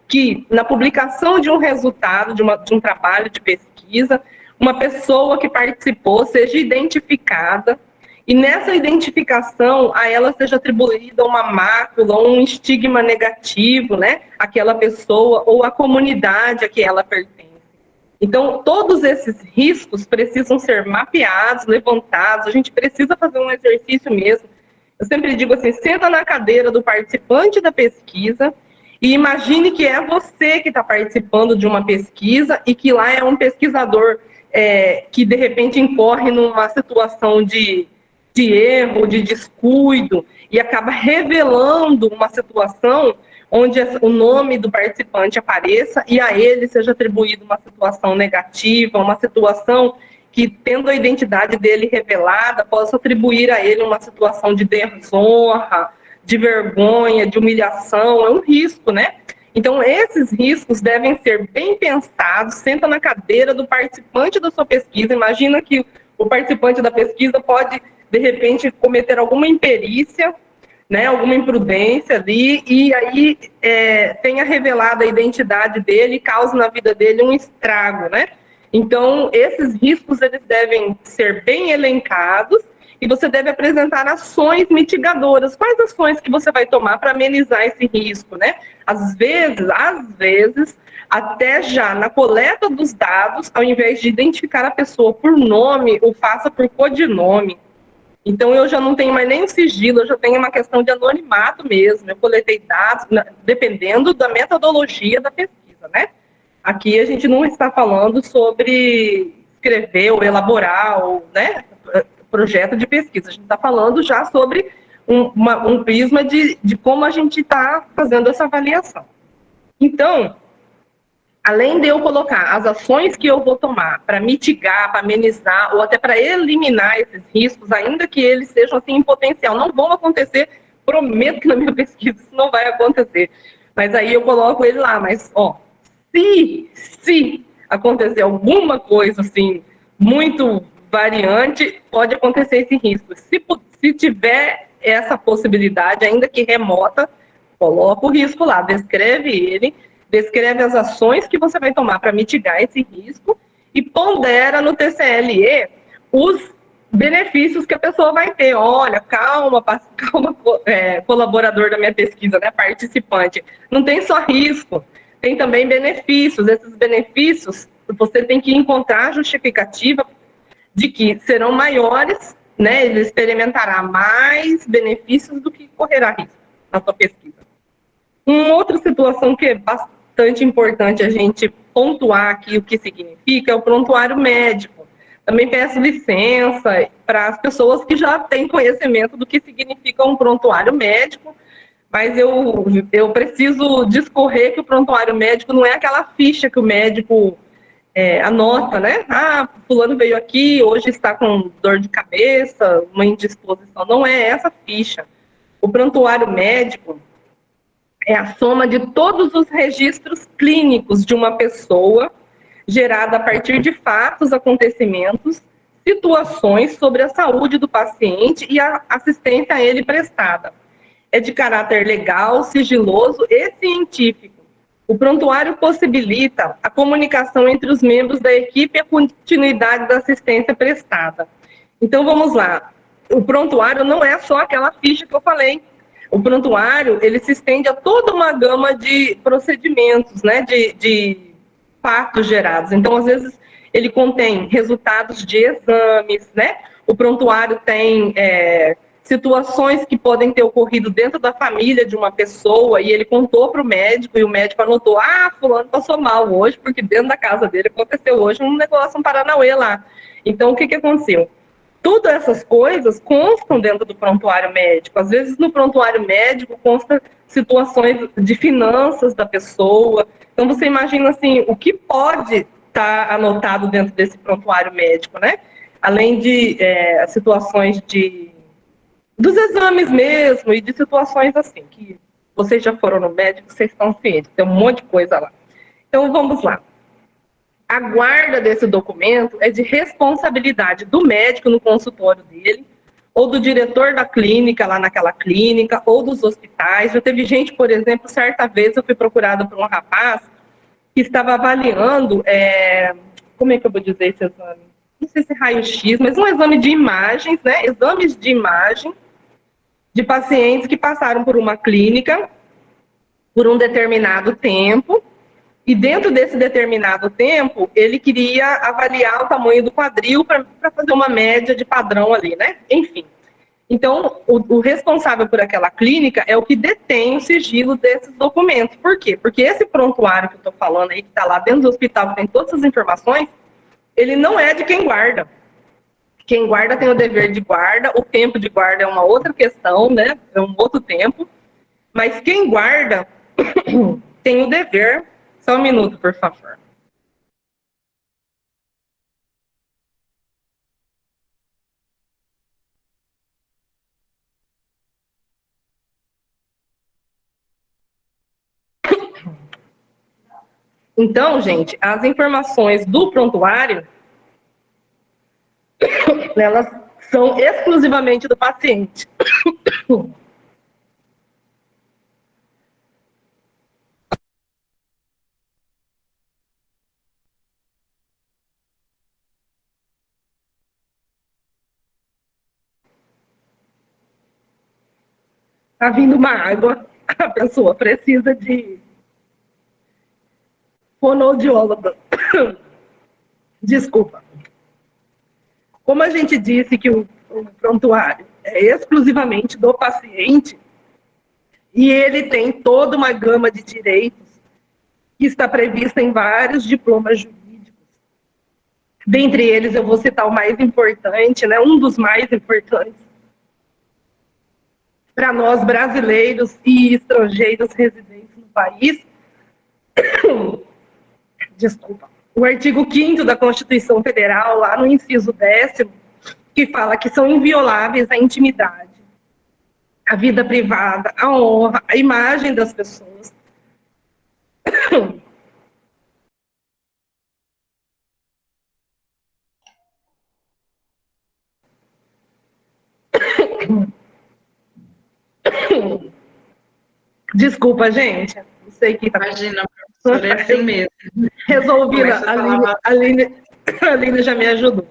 que na publicação de um resultado, de um trabalho de pesquisa, uma pessoa que participou seja identificada e nessa identificação a ela seja atribuída uma mácula, um estigma negativo, né? Aquela pessoa ou a comunidade a que ela pertence. Então, todos esses riscos precisam ser mapeados, levantados, a gente precisa fazer um exercício mesmo. Eu sempre digo assim, senta na cadeira do participante da pesquisa e imagine que é você que está participando de uma pesquisa e que lá é um pesquisador que, de repente, incorre numa situação de erro, de descuido, e acaba revelando uma situação onde o nome do participante apareça e a ele seja atribuída uma situação negativa, uma situação que, tendo a identidade dele revelada, possa atribuir a ele uma situação de desonra, de vergonha, de humilhação, é um risco, né? Então, esses riscos devem ser bem pensados, senta na cadeira do participante da sua pesquisa, imagina que o participante da pesquisa pode, de repente, cometer alguma imperícia, né, alguma imprudência ali, e aí tenha revelado a identidade dele e cause na vida dele um estrago, né? Então, esses riscos, eles devem ser bem elencados, e você deve apresentar ações mitigadoras. Quais ações que você vai tomar para amenizar esse risco, né? Às vezes, até já na coleta dos dados, ao invés de identificar a pessoa por nome, o faça por codinome. Então, eu já não tenho mais nem sigilo, eu já tenho uma questão de anonimato mesmo. Eu coletei dados, dependendo da metodologia da pesquisa, né? Aqui a gente não está falando sobre escrever ou elaborar, ou, né, projeto de pesquisa. A gente está falando já sobre um prisma de como a gente está fazendo essa avaliação. Então, além de eu colocar as ações que eu vou tomar para mitigar, para amenizar, ou até para eliminar esses riscos, ainda que eles sejam assim em potencial, não vão acontecer, prometo que na minha pesquisa isso não vai acontecer. Mas aí eu coloco ele lá, mas, ó, se acontecer alguma coisa assim, muito variante, pode acontecer esse risco. Se tiver essa possibilidade, ainda que remota, coloca o risco lá, descreve ele, descreve as ações que você vai tomar para mitigar esse risco e pondera no TCLE os benefícios que a pessoa vai ter. Olha, calma, colaborador da minha pesquisa, né, participante. Não tem só risco, tem também benefícios. Esses benefícios, você tem que encontrar a justificativa de que serão maiores, né, ele experimentará mais benefícios do que correrá risco na sua pesquisa. Uma outra situação que é bastante importante a gente pontuar aqui o que significa é o prontuário médico. Também peço licença para as pessoas que já têm conhecimento do que significa um prontuário médico, mas eu preciso discorrer que o prontuário médico não é aquela ficha que o médico anota, né? Ah, fulano veio aqui, hoje está com dor de cabeça, uma indisposição. Não é essa ficha. O prontuário médico é a soma de todos os registros clínicos de uma pessoa, gerada a partir de fatos, acontecimentos, situações sobre a saúde do paciente e a assistência a ele prestada. É de caráter legal, sigiloso e científico. O prontuário possibilita a comunicação entre os membros da equipe e a continuidade da assistência prestada. Então, vamos lá. O prontuário não é só aquela ficha que eu falei. O prontuário, ele se estende a toda uma gama de procedimentos, né, de fatos gerados. Então, às vezes, ele contém resultados de exames, né? O prontuário tem situações que podem ter ocorrido dentro da família de uma pessoa e ele contou para o médico e o médico anotou, fulano passou mal hoje, porque dentro da casa dele aconteceu hoje um negócio, um paranauê lá. Então, o que aconteceu? Todas essas coisas constam dentro do prontuário médico. Às vezes, no prontuário médico, consta situações de finanças da pessoa. Então, você imagina, assim, o que pode estar anotado dentro desse prontuário médico, né? Além de situações dos exames mesmo e de situações assim, que vocês já foram no médico, vocês estão cientes, tem um monte de coisa lá. Então, vamos lá. A guarda desse documento é de responsabilidade do médico no consultório dele, ou do diretor da clínica, lá naquela clínica, ou dos hospitais. Já teve gente, por exemplo, certa vez eu fui procurada por um rapaz que estava avaliando, como é que eu vou dizer esse exame? Não sei se é raio-x, mas um exame de imagens, né? Exames de imagem de pacientes que passaram por uma clínica por um determinado tempo, e dentro desse determinado tempo, ele queria avaliar o tamanho do quadril para fazer uma média de padrão ali, né? Enfim. Então, o responsável por aquela clínica é o que detém o sigilo desses documentos. Por quê? Porque esse prontuário que eu estou falando aí, que está lá dentro do hospital, que tem todas as informações, ele não é de quem guarda. Quem guarda tem o dever de guarda, o tempo de guarda é uma outra questão, né? É um outro tempo. Mas quem guarda tem o dever. Só um minuto, por favor. Então, gente, as informações do prontuário, elas são exclusivamente do paciente. Tá vindo uma água, a pessoa precisa de fonoaudiólogo. Desculpa. Como a gente disse que o prontuário é exclusivamente do paciente, e ele tem toda uma gama de direitos que está prevista em vários diplomas jurídicos. Dentre eles, eu vou citar o mais importante, né, um dos mais importantes, para nós brasileiros e estrangeiros residentes no país. Desculpa. O artigo 5º da Constituição Federal, lá no inciso 10º, que fala que são invioláveis a intimidade, a vida privada, a honra, a imagem das pessoas. Desculpa, gente. Não sei que tá. Imagina, professora, é assim mesmo. Resolvi, a Aline já me ajudou.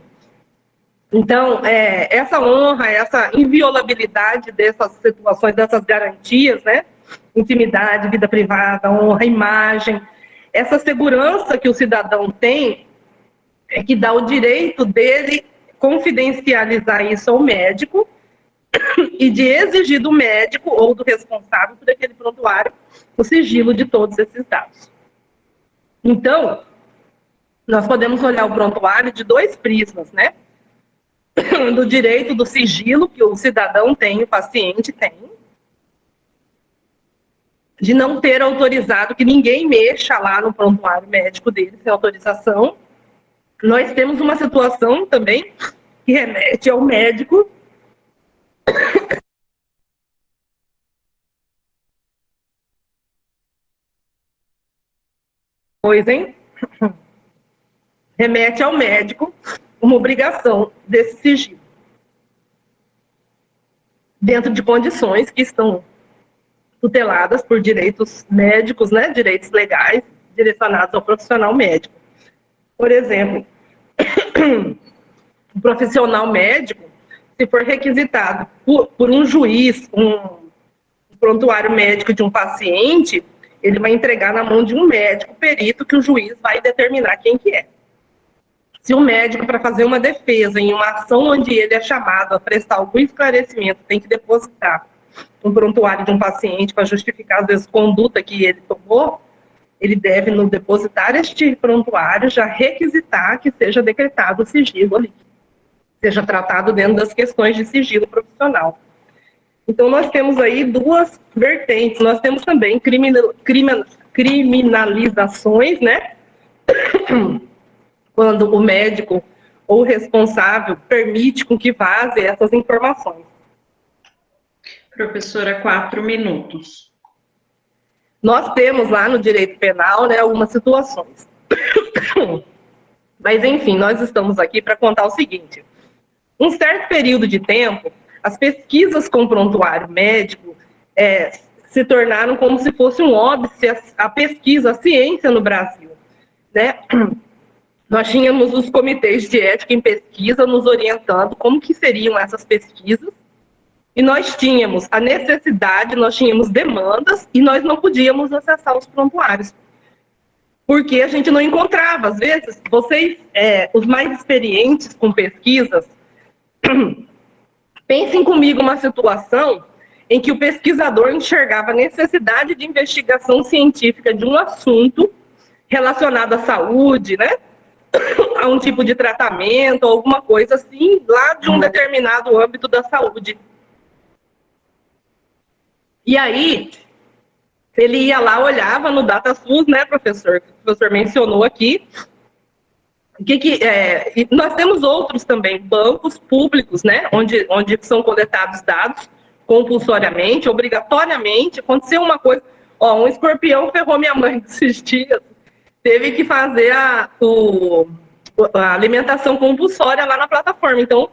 Então, essa honra, essa inviolabilidade dessas situações, dessas garantias, né? Intimidade, vida privada, honra, imagem, essa segurança que o cidadão tem é que dá o direito dele confidencializar isso ao médico e de exigir do médico ou do responsável por aquele prontuário o sigilo de todos esses dados. Então, nós podemos olhar o prontuário de dois prismas, né? Do direito do sigilo que o cidadão tem, o paciente tem, de não ter autorizado que ninguém mexa lá no prontuário médico dele sem autorização. Nós temos uma situação também que remete ao médico. Pois, hein? remete ao médico uma obrigação desse sigilo, dentro de condições que estão tuteladas por direitos médicos, né, direitos legais direcionados ao profissional médico. Por exemplo, o profissional médico, se for requisitado por um juiz, um prontuário médico de um paciente, ele vai entregar na mão de um médico perito que o juiz vai determinar quem que é. Se o médico, para fazer uma defesa em uma ação onde ele é chamado a prestar algum esclarecimento, tem que depositar um prontuário de um paciente para justificar, às vezes, conduta que ele tomou, ele deve, no depositar este prontuário, já requisitar que seja decretado o sigilo ali, seja tratado dentro das questões de sigilo profissional. Então, nós temos aí duas vertentes. Nós temos também criminalizações, né? Quando o médico ou o responsável permite com que vaze essas informações. Professora, 4 minutos. Nós temos lá no direito penal, né, algumas situações. Mas, enfim, nós estamos aqui para contar o seguinte. Um certo período de tempo, as pesquisas com prontuário médico se tornaram como se fosse um óbice a pesquisa, a ciência no Brasil, né? Nós tínhamos os comitês de ética em pesquisa nos orientando como que seriam essas pesquisas, e nós tínhamos a necessidade, nós tínhamos demandas, e nós não podíamos acessar os prontuários, porque a gente não encontrava. Às vezes, vocês, os mais experientes com pesquisas, pensem comigo uma situação em que o pesquisador enxergava a necessidade de investigação científica de um assunto relacionado à saúde, né? A um tipo de tratamento, alguma coisa assim, lá de um determinado âmbito da saúde. E aí, ele ia lá, olhava no DataSUS, né, professor? Que o professor mencionou aqui. Nós temos outros também, bancos públicos, né, onde são coletados dados compulsoriamente, obrigatoriamente. Aconteceu uma coisa, um escorpião ferrou minha mãe esses dias, teve que fazer a alimentação compulsória lá na plataforma. Então,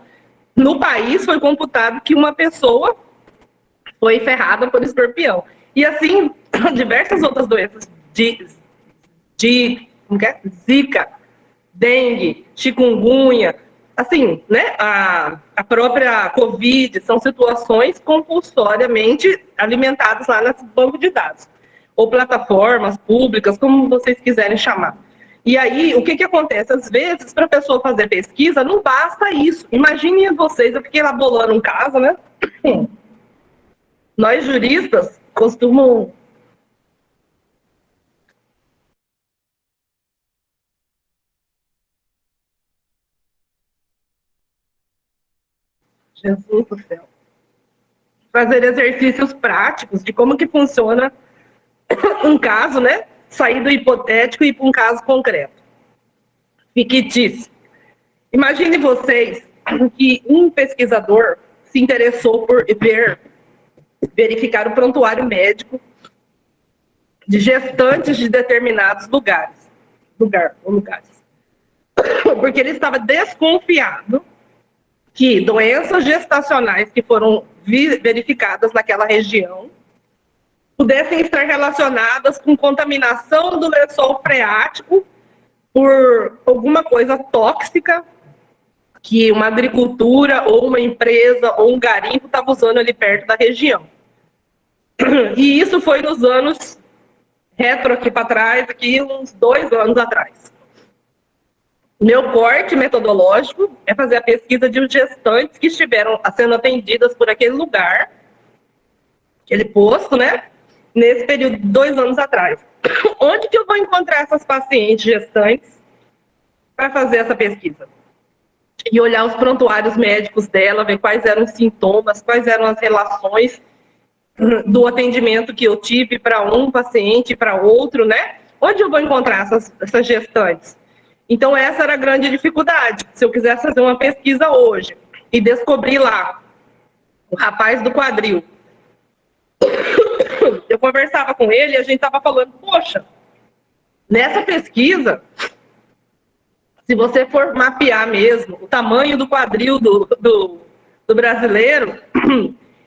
no país foi computado que uma pessoa foi ferrada por escorpião. E assim, diversas outras doenças Zika, dengue, chikungunya, assim, né, a própria Covid, são situações compulsoriamente alimentadas lá nesse banco de dados, ou plataformas públicas, como vocês quiserem chamar. E aí, o que acontece? Às vezes, para a pessoa fazer pesquisa, não basta isso. Imaginem vocês, eu fiquei elaborando um caso, né? Nós juristas costumam... Jesus do céu. Fazer exercícios práticos de como que funciona um caso, né? Sair do hipotético e ir para um caso concreto. Fictício. Imagine vocês que um pesquisador se interessou por verificar o prontuário médico de gestantes de determinados lugares. Porque ele estava desconfiado que doenças gestacionais que foram verificadas naquela região pudessem estar relacionadas com contaminação do lençol freático por alguma coisa tóxica que uma agricultura ou uma empresa ou um garimpo estava usando ali perto da região. E isso foi nos anos retro aqui para trás, aqui uns 2 anos atrás. Meu corte metodológico é fazer a pesquisa de gestantes que estiveram sendo atendidas por aquele lugar, aquele posto, né? Nesse período de 2 anos atrás. Onde que eu vou encontrar essas pacientes gestantes para fazer essa pesquisa? E olhar os prontuários médicos dela, ver quais eram os sintomas, quais eram as relações do atendimento que eu tive para um paciente e para outro, né? Onde eu vou encontrar essas gestantes? Então, essa era a grande dificuldade. Se eu quisesse fazer uma pesquisa hoje e descobrir lá o rapaz do quadril, eu conversava com ele e a gente estava falando, poxa, nessa pesquisa, se você for mapear mesmo o tamanho do quadril do brasileiro,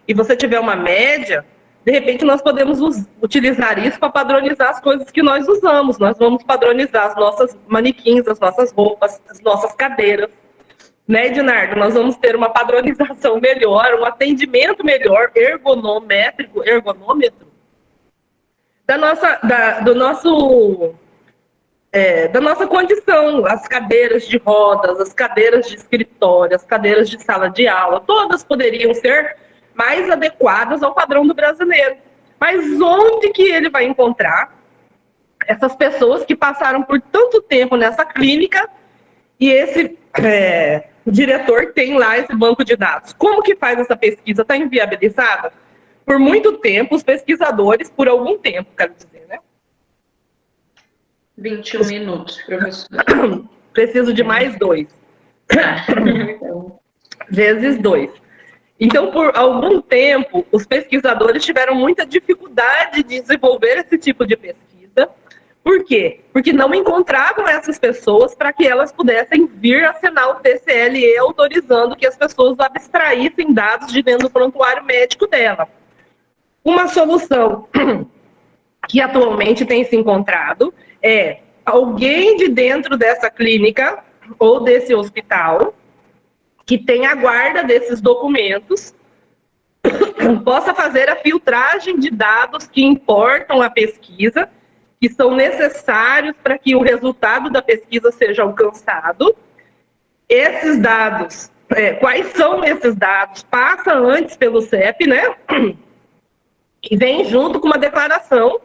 e você tiver uma média, de repente nós podemos utilizar isso para padronizar as coisas que nós usamos. Nós vamos padronizar as nossas manequins, as nossas roupas, as nossas cadeiras. Né, Ednardo? Nós vamos ter uma padronização melhor, um atendimento melhor, ergonômetro, da nossa condição. As cadeiras de rodas, as cadeiras de escritório, as cadeiras de sala de aula, todas poderiam ser mais adequadas ao padrão do brasileiro. Mas onde que ele vai encontrar essas pessoas que passaram por tanto tempo nessa clínica e esse o diretor tem lá esse banco de dados? Como que faz essa pesquisa? Está inviabilizada? Por muito tempo, os pesquisadores, por algum tempo, quero dizer, né? 21 minutos, professor. Preciso de mais 2. Vezes 2. Então, por algum tempo, os pesquisadores tiveram muita dificuldade de desenvolver esse tipo de pesquisa. Por quê? Porque não encontravam essas pessoas para que elas pudessem vir assinar o TCLE autorizando que as pessoas abstraíssem dados de dentro do prontuário médico dela. Uma solução que atualmente tem se encontrado é alguém de dentro dessa clínica ou desse hospital que tenha a guarda desses documentos possa fazer a filtragem de dados que importam à pesquisa, que são necessários para que o resultado da pesquisa seja alcançado. Esses dados, quais são esses dados? Passa antes pelo CEP, né? E vem junto com uma declaração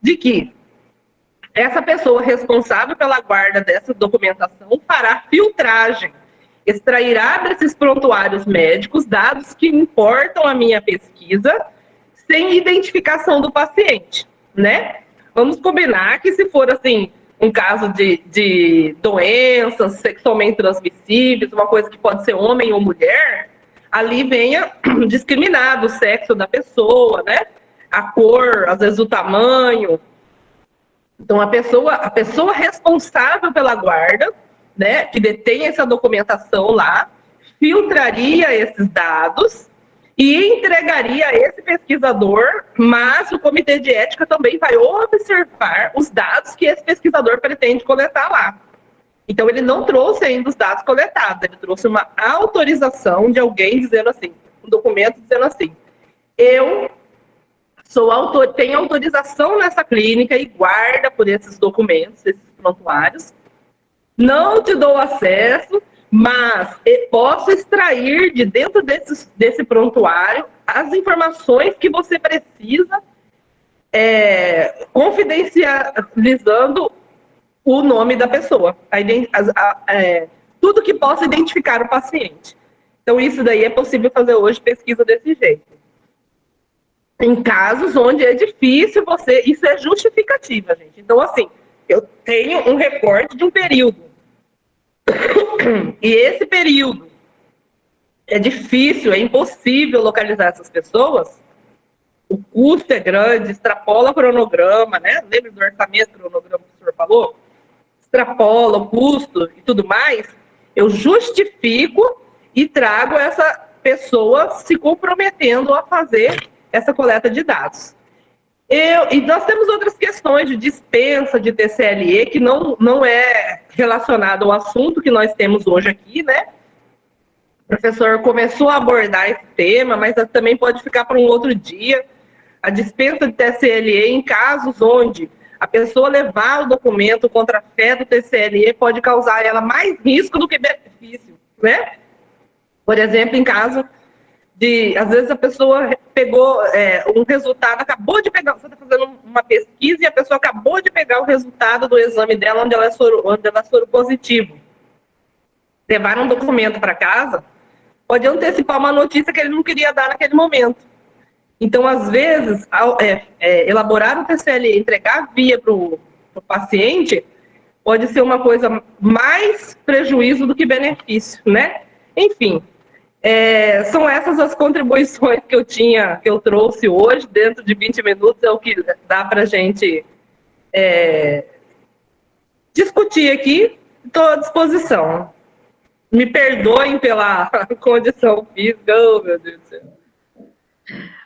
de que essa pessoa responsável pela guarda dessa documentação fará filtragem, extrairá desses prontuários médicos dados que importam à minha pesquisa, sem identificação do paciente, né? Vamos combinar que se for, assim, um caso de doenças sexualmente transmissíveis, uma coisa que pode ser homem ou mulher, ali venha discriminado o sexo da pessoa, né? A cor, às vezes o tamanho. Então, a pessoa responsável pela guarda, né, que detém essa documentação lá, filtraria esses dados e entregaria a esse pesquisador, mas o comitê de ética também vai observar os dados que esse pesquisador pretende coletar lá. Então, ele não trouxe ainda os dados coletados, ele trouxe uma autorização de alguém dizendo assim, um documento dizendo assim, eu tenho autorização nessa clínica e guarda por esses documentos, esses prontuários, não te dou acesso, mas posso extrair de dentro desse prontuário as informações que você precisa, confidencializando o nome da pessoa, tudo que possa identificar o paciente. Então, isso daí é possível fazer hoje pesquisa desse jeito. Em casos onde é difícil isso é justificativa, gente. Então, assim, eu tenho um recorte de um período. E esse período é difícil, é impossível localizar essas pessoas. O custo é grande, extrapola o cronograma, né? Lembra do orçamento cronograma que o senhor falou? Extrapola o custo e tudo mais. Eu justifico e trago essa pessoa se comprometendo a fazer essa coleta de dados. E nós temos outras questões de dispensa de TCLE que não é relacionado ao assunto que nós temos hoje aqui, né? O professor começou a abordar esse tema, mas também pode ficar para um outro dia. A dispensa de TCLE em casos onde a pessoa levar o documento contra a fé do TCLE pode causar a ela mais risco do que benefício, né? Por exemplo, em caso às vezes a pessoa pegou um resultado, acabou de pegar, você está fazendo uma pesquisa e a pessoa acabou de pegar o resultado do exame dela onde ela é soro positivo. Levar um documento para casa pode antecipar uma notícia que ele não queria dar naquele momento. Então, às vezes, elaborar um TCLE e entregar via para o paciente pode ser uma coisa mais prejuízo do que benefício, né? Enfim. São essas as contribuições que eu trouxe hoje, dentro de 20 minutos, é o que dá para a gente discutir aqui. Estou à disposição. Me perdoem pela condição física, oh, meu Deus do céu.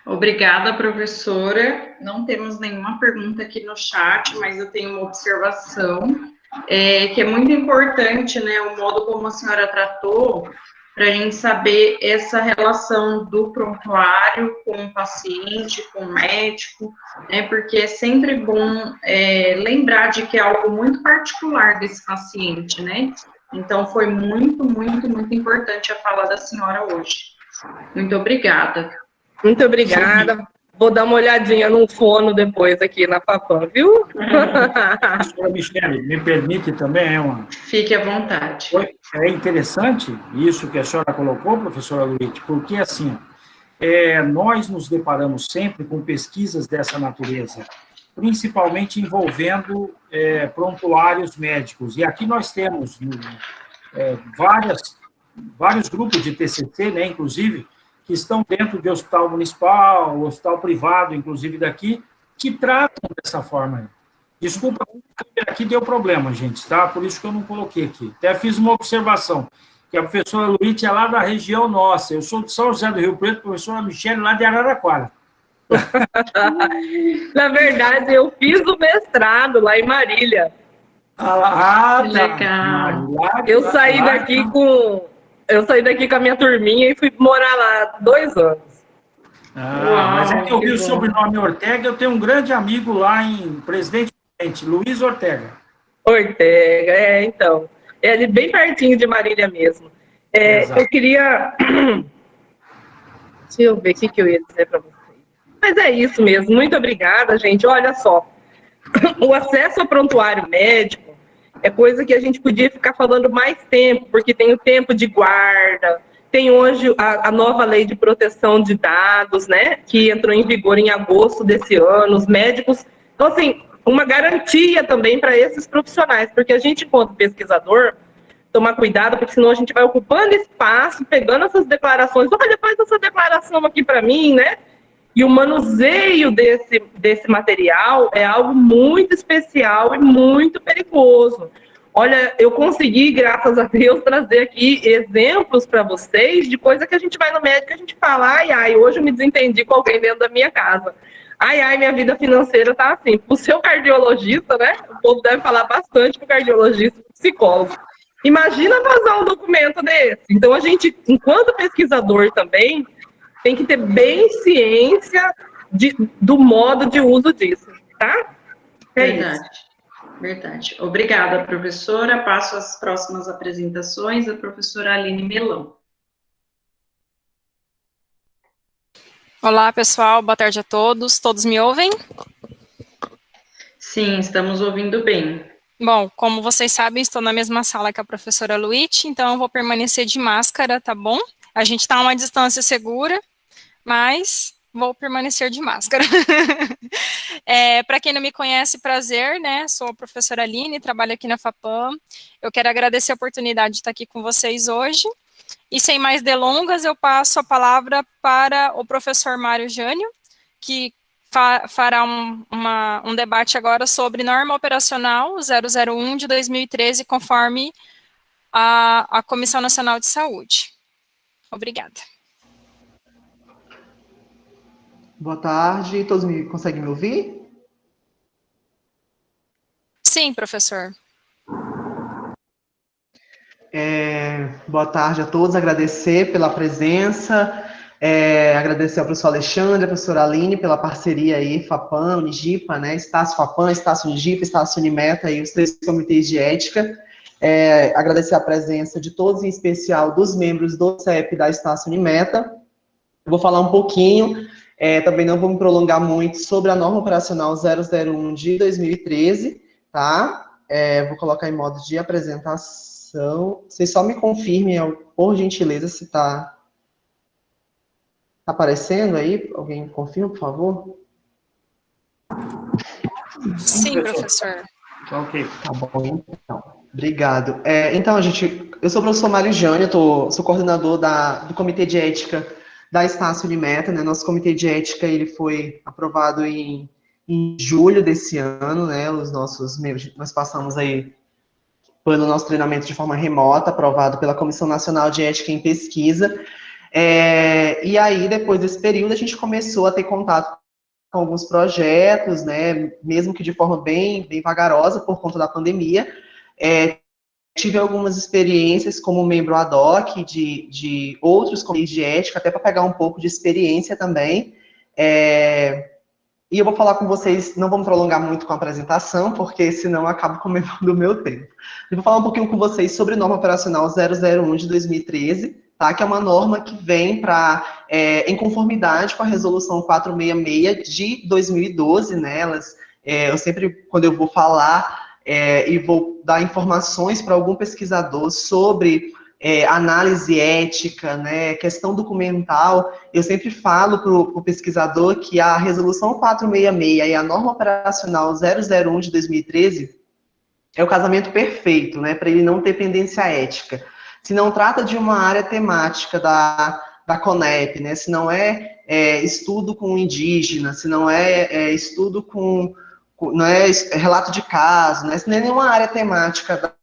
Obrigada, professora. Não temos nenhuma pergunta aqui no chat, mas eu tenho uma observação, que é muito importante, né, o modo como a senhora tratou, para a gente saber essa relação do prontuário com o paciente, com o médico, né, porque é sempre bom lembrar de que é algo muito particular desse paciente, né? Então, foi muito, muito, muito importante a fala da senhora hoje. Muito obrigada. Muito obrigada. Vou dar uma olhadinha no fono depois aqui na FAPAM, viu? Professora Michele, me permite também, Fique à vontade. É interessante isso que a senhora colocou, professora Luiz, porque, assim, nós nos deparamos sempre com pesquisas dessa natureza, principalmente envolvendo prontuários médicos. E aqui nós temos vários grupos de TCC, né, inclusive, que estão dentro de hospital municipal, hospital privado, inclusive daqui, que tratam dessa forma. Desculpa, aqui deu problema, gente, tá? Por isso que eu não coloquei aqui. Até fiz uma observação, que a professora Luiz é lá da região nossa. Eu sou de São José do Rio Preto, a professora Michele lá de Araraquara. Na verdade, eu fiz o mestrado lá em Marília. Tá. Legal. Eu saí daqui com a minha turminha e fui morar lá 2 anos. Uau, mas é que eu vi o bom. sobrenome Ortega, eu tenho um grande amigo lá em Presidente Prudente, Luiz Ortega. Ortega, então. É ali bem pertinho de Marília mesmo. Eu queria... Deixa eu ver o que eu ia dizer para vocês. Mas é isso mesmo. Muito obrigada, gente. Olha só. O acesso ao prontuário médico é coisa que a gente podia ficar falando mais tempo, porque tem o tempo de guarda, tem hoje a nova lei de proteção de dados, né, que entrou em vigor em agosto desse ano, os médicos... Então, assim, uma garantia também para esses profissionais, porque a gente, enquanto pesquisador, tomar cuidado, porque senão a gente vai ocupando espaço, pegando essas declarações, olha, faz essa declaração aqui para mim, né? E o manuseio desse material é algo muito especial e muito perigoso. Olha, eu consegui, graças a Deus, trazer aqui exemplos para vocês de coisa que a gente vai no médico e a gente fala, ai, hoje eu me desentendi com alguém dentro da minha casa. Ai, minha vida financeira tá assim. O seu cardiologista, né? O povo deve falar bastante pro cardiologista, pro psicólogo. Imagina vazar um documento desse. Então, a gente, enquanto pesquisador também, tem que ter bem ciência do modo de uso disso, tá? Verdade. Verdade. Obrigada, professora. Passo às próximas apresentações, a professora Aline Melão. Olá, pessoal. Boa tarde a todos. Todos me ouvem? Sim, estamos ouvindo bem. Bom, como vocês sabem, estou na mesma sala que a professora Luiz, então eu vou permanecer de máscara, tá bom? A gente está a uma distância segura, mas vou permanecer de máscara. Para quem não me conhece, prazer, né? Sou a professora Aline, trabalho aqui na FAPAM. Eu quero agradecer a oportunidade de estar aqui com vocês hoje. E sem mais delongas, eu passo a palavra para o professor Mário Jânio, que fará um debate agora sobre norma operacional 001 de 2013, conforme a Comissão Nacional de Saúde. Obrigada. Boa tarde, todos conseguem me ouvir? Sim, professor. Boa tarde a todos, agradecer pela presença, agradecer ao professor Alexandre, à professora Aline, pela parceria aí, FAPAM, Unigipa, né, Estácio FAPAM, Estácio Unigipa, Estácio Unimeta, e os 3 comitês de ética, agradecer a presença de todos, em especial dos membros do CEP da Estácio Unimeta. Eu vou falar um pouquinho, também não vou me prolongar muito, sobre a norma operacional 001 de 2013, tá? Vou colocar em modo de apresentação. Vocês só me confirmem, por gentileza, se está aparecendo aí. Alguém confirma, por favor? Sim, professor. Ok. Tá bom, então. Obrigado. Então, gente, eu sou o professor Mário Jânio, sou coordenador do Comitê de Ética da Estácio Unimeta, né? Nosso Comitê de Ética, ele foi aprovado em julho desse ano, né? Os nossos membros, nós passamos aí foi no nosso treinamento de forma remota, aprovado pela Comissão Nacional de Ética em Pesquisa. E aí, depois desse período, a gente começou a ter contato com alguns projetos, né, mesmo que de forma bem vagarosa por conta da pandemia. Tive algumas experiências como membro ad hoc de outros comitês de ética, até para pegar um pouco de experiência também. E eu vou falar com vocês, não vamos prolongar muito com a apresentação, porque senão eu acabo comendo o meu tempo. Eu vou falar um pouquinho com vocês sobre a norma operacional 001 de 2013, tá? Que é uma norma que vem em conformidade com a resolução 466 de 2012, né? Eu sempre, quando eu vou falar e vou dar informações para algum pesquisador sobre análise ética, né, questão documental, eu sempre falo para o pesquisador que a resolução 466 e a norma operacional 001 de 2013 é o casamento perfeito, né, para ele não ter pendência ética. Se não trata de uma área temática da CONEP, né, se não é estudo com indígena, se não é estudo não é relato de caso, né, se não é nenhuma área temática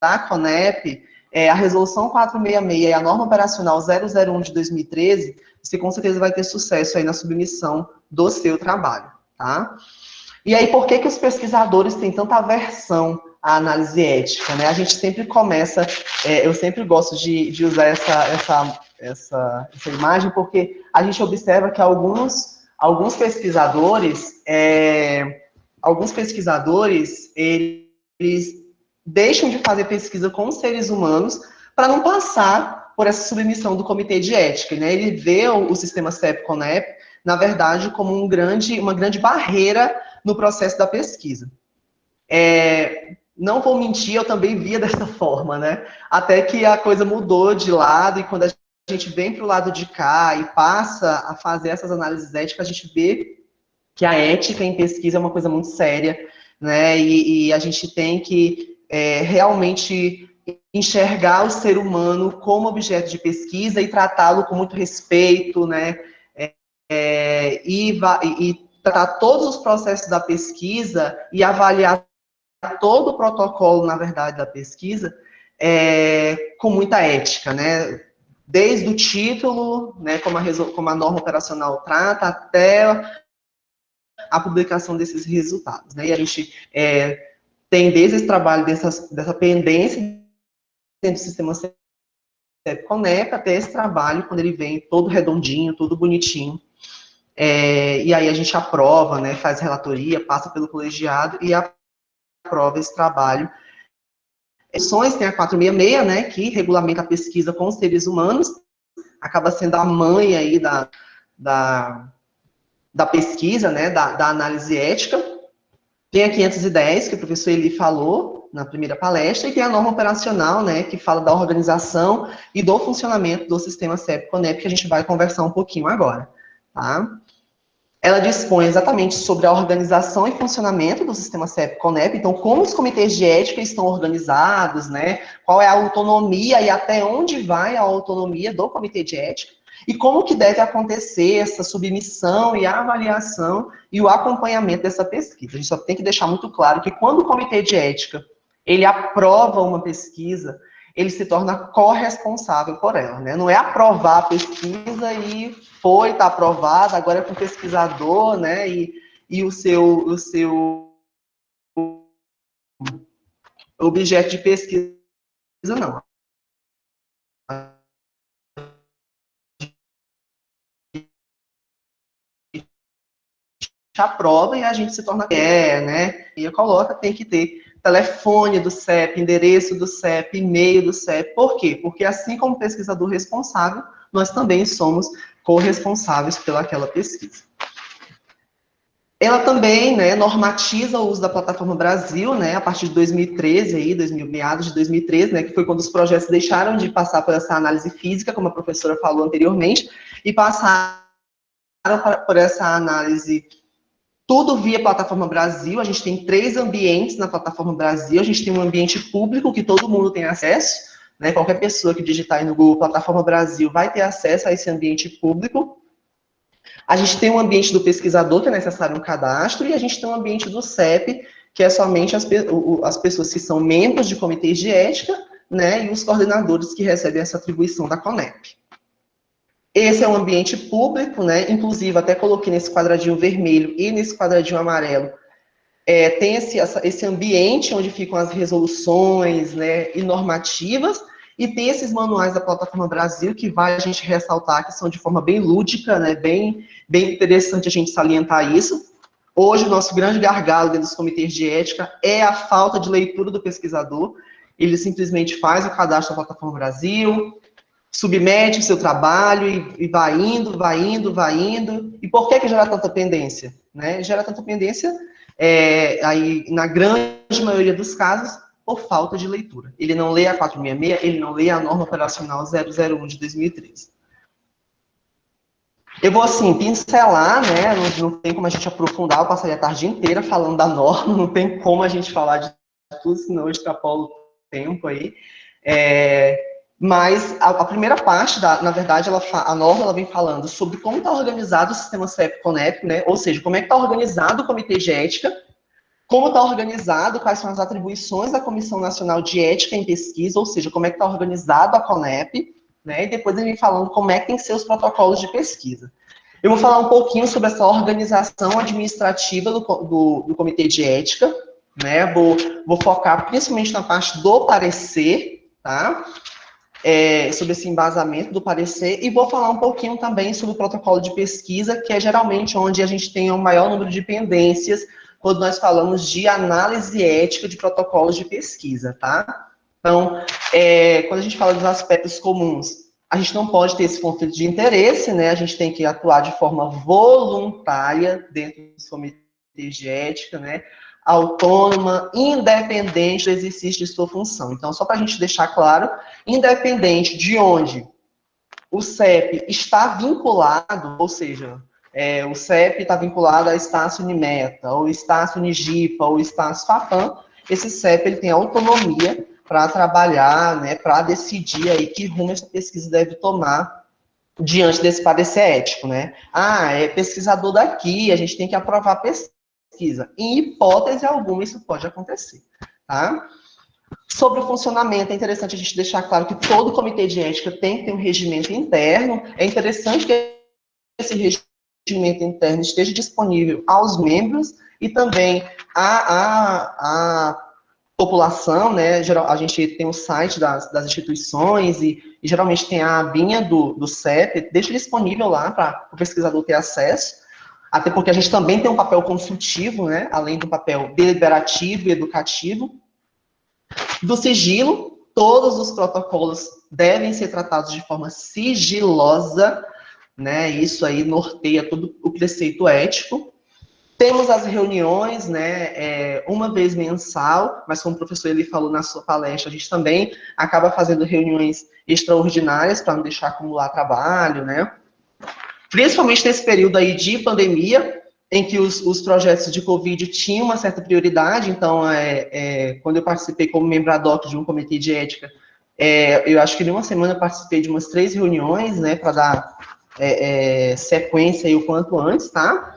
da CONEP, a resolução 466 e a norma operacional 001 de 2013, você com certeza vai ter sucesso aí na submissão do seu trabalho, tá? E aí, por que os pesquisadores têm tanta aversão à análise ética, né? A gente sempre começa, eu sempre gosto de usar essa imagem, porque a gente observa que alguns pesquisadores, eles deixam de fazer pesquisa com seres humanos para não passar por essa submissão do comitê de ética, né? Ele vê o sistema CEP-CONEP, na verdade, como uma grande barreira no processo da pesquisa. Não vou mentir, eu também via dessa forma, né? Até que a coisa mudou de lado, e quando a gente vem para o lado de cá e passa a fazer essas análises éticas, a gente vê que a ética em pesquisa é uma coisa muito séria, né? E a gente tem que realmente enxergar o ser humano como objeto de pesquisa e tratá-lo com muito respeito, né? E tratar todos os processos da pesquisa e avaliar todo o protocolo, na verdade, da pesquisa com muita ética, né? Desde o título, né, como a norma operacional trata, até a publicação desses resultados, né? E a gente tem desde esse trabalho dessa pendência dentro do sistema CEP-CONEP até esse trabalho, quando ele vem todo redondinho, tudo bonitinho. E aí a gente aprova, né, faz relatoria, passa pelo colegiado e aprova esse trabalho. Ações tem a 466, né, que regulamenta a pesquisa com os seres humanos, acaba sendo a mãe aí da pesquisa, né, da análise ética. Tem a 510, que o professor Eli falou na primeira palestra, e tem a norma operacional, né, que fala da organização e do funcionamento do sistema CEP-CONEP, que a gente vai conversar um pouquinho agora, tá? Ela dispõe exatamente sobre a organização e funcionamento do sistema CEP-CONEP, então como os comitês de ética estão organizados, né, qual é a autonomia e até onde vai a autonomia do comitê de ética, e como que deve acontecer essa submissão e a avaliação e o acompanhamento dessa pesquisa. A gente só tem que deixar muito claro que quando o comitê de ética, ele aprova uma pesquisa, ele se torna corresponsável por ela, né? Não é aprovar a pesquisa e está aprovada, agora é com o pesquisador, né? E o seu objeto de pesquisa, não. Aprova e a gente se torna né? E coloca, tem que ter telefone do CEP, endereço do CEP, e-mail do CEP. Por quê? Porque assim como pesquisador responsável, nós também somos corresponsáveis pelaquela pesquisa. Ela também, né, normatiza o uso da plataforma Brasil, né, a partir de 2013, meados de 2013, né, que foi quando os projetos deixaram de passar por essa análise física, como a professora falou anteriormente, e passaram por essa análise tudo via plataforma Brasil. A gente tem 3 ambientes na plataforma Brasil. A gente tem um ambiente público que todo mundo tem acesso, né? Qualquer pessoa que digitar aí no Google plataforma Brasil vai ter acesso a esse ambiente público. A gente tem um ambiente do pesquisador, que é necessário um cadastro, e a gente tem um ambiente do CEP, que é somente as pessoas que são membros de comitês de ética, né, e os coordenadores que recebem essa atribuição da CONEP. Esse é um ambiente público, né, inclusive até coloquei nesse quadradinho vermelho e nesse quadradinho amarelo, tem esse ambiente onde ficam as resoluções, né, e normativas, e tem esses manuais da Plataforma Brasil, que vale a gente ressaltar que são de forma bem lúdica, né, bem interessante a gente salientar isso. Hoje, o nosso grande gargalo dentro dos comitês de ética é a falta de leitura do pesquisador. Ele simplesmente faz o cadastro da Plataforma Brasil, submete o seu trabalho e vai indo, vai indo, vai indo. E por que gera tanta pendência? Né? Gera tanta pendência, aí, na grande maioria dos casos, por falta de leitura. Ele não lê a 466, ele não lê a norma operacional 001 de 2013. Eu vou, assim, pincelar, né, não tem como a gente aprofundar, eu passaria a tarde inteira falando da norma, não tem como a gente falar de tudo, senão eu extrapolo o tempo aí. Mas a primeira parte, na verdade, a norma ela vem falando sobre como está organizado o sistema CEP-CONEP, né, ou seja, como é que está organizado o Comitê de Ética, como está organizado, quais são as atribuições da Comissão Nacional de Ética em Pesquisa, ou seja, como é que está organizado a CONEP, né, e depois ele vem falando como é que tem que ser os protocolos de pesquisa. Eu vou falar um pouquinho sobre essa organização administrativa do Comitê de Ética, né, vou focar principalmente na parte do parecer, tá, sobre esse embasamento do parecer, e vou falar um pouquinho também sobre o protocolo de pesquisa, que é geralmente onde a gente tem o maior número de pendências quando nós falamos de análise ética de protocolos de pesquisa, tá? Então, quando a gente fala dos aspectos comuns, a gente não pode ter esse conflito de interesse, né? A gente tem que atuar de forma voluntária dentro dos comitês de ética, né? Autônoma, independente do exercício de sua função. Então, só para a gente deixar claro, independente de onde o CEP está vinculado, ou seja, o CEP está vinculado a Estácio Unimeta, ou Estácio Unigipa, ou Estácio FAPAM, esse CEP ele tem autonomia para trabalhar, né, para decidir aí que rumo essa pesquisa deve tomar diante desse parecer ético, né? É pesquisador daqui, a gente tem que aprovar a pesquisa. Em hipótese alguma, isso pode acontecer, tá? Sobre o funcionamento, é interessante a gente deixar claro que todo comitê de ética tem que ter um regimento interno. É interessante que esse regimento interno esteja disponível aos membros e também à população, né? A gente tem o site das instituições e geralmente tem a abinha do CEP, deixa disponível lá para o pesquisador ter acesso, até porque a gente também tem um papel consultivo, né? Além do papel deliberativo e educativo. Do sigilo, todos os protocolos devem ser tratados de forma sigilosa, né? Isso aí norteia todo o preceito ético. Temos as reuniões, né, uma vez mensal, mas como o professor ele falou na sua palestra, a gente também acaba fazendo reuniões extraordinárias para não deixar acumular trabalho, né? Principalmente nesse período aí de pandemia, em que os projetos de Covid tinham uma certa prioridade, então, quando eu participei como membro ad hoc de um comitê de ética, eu acho que em uma semana eu participei de umas 3 reuniões, né, para dar sequência aí o quanto antes, tá?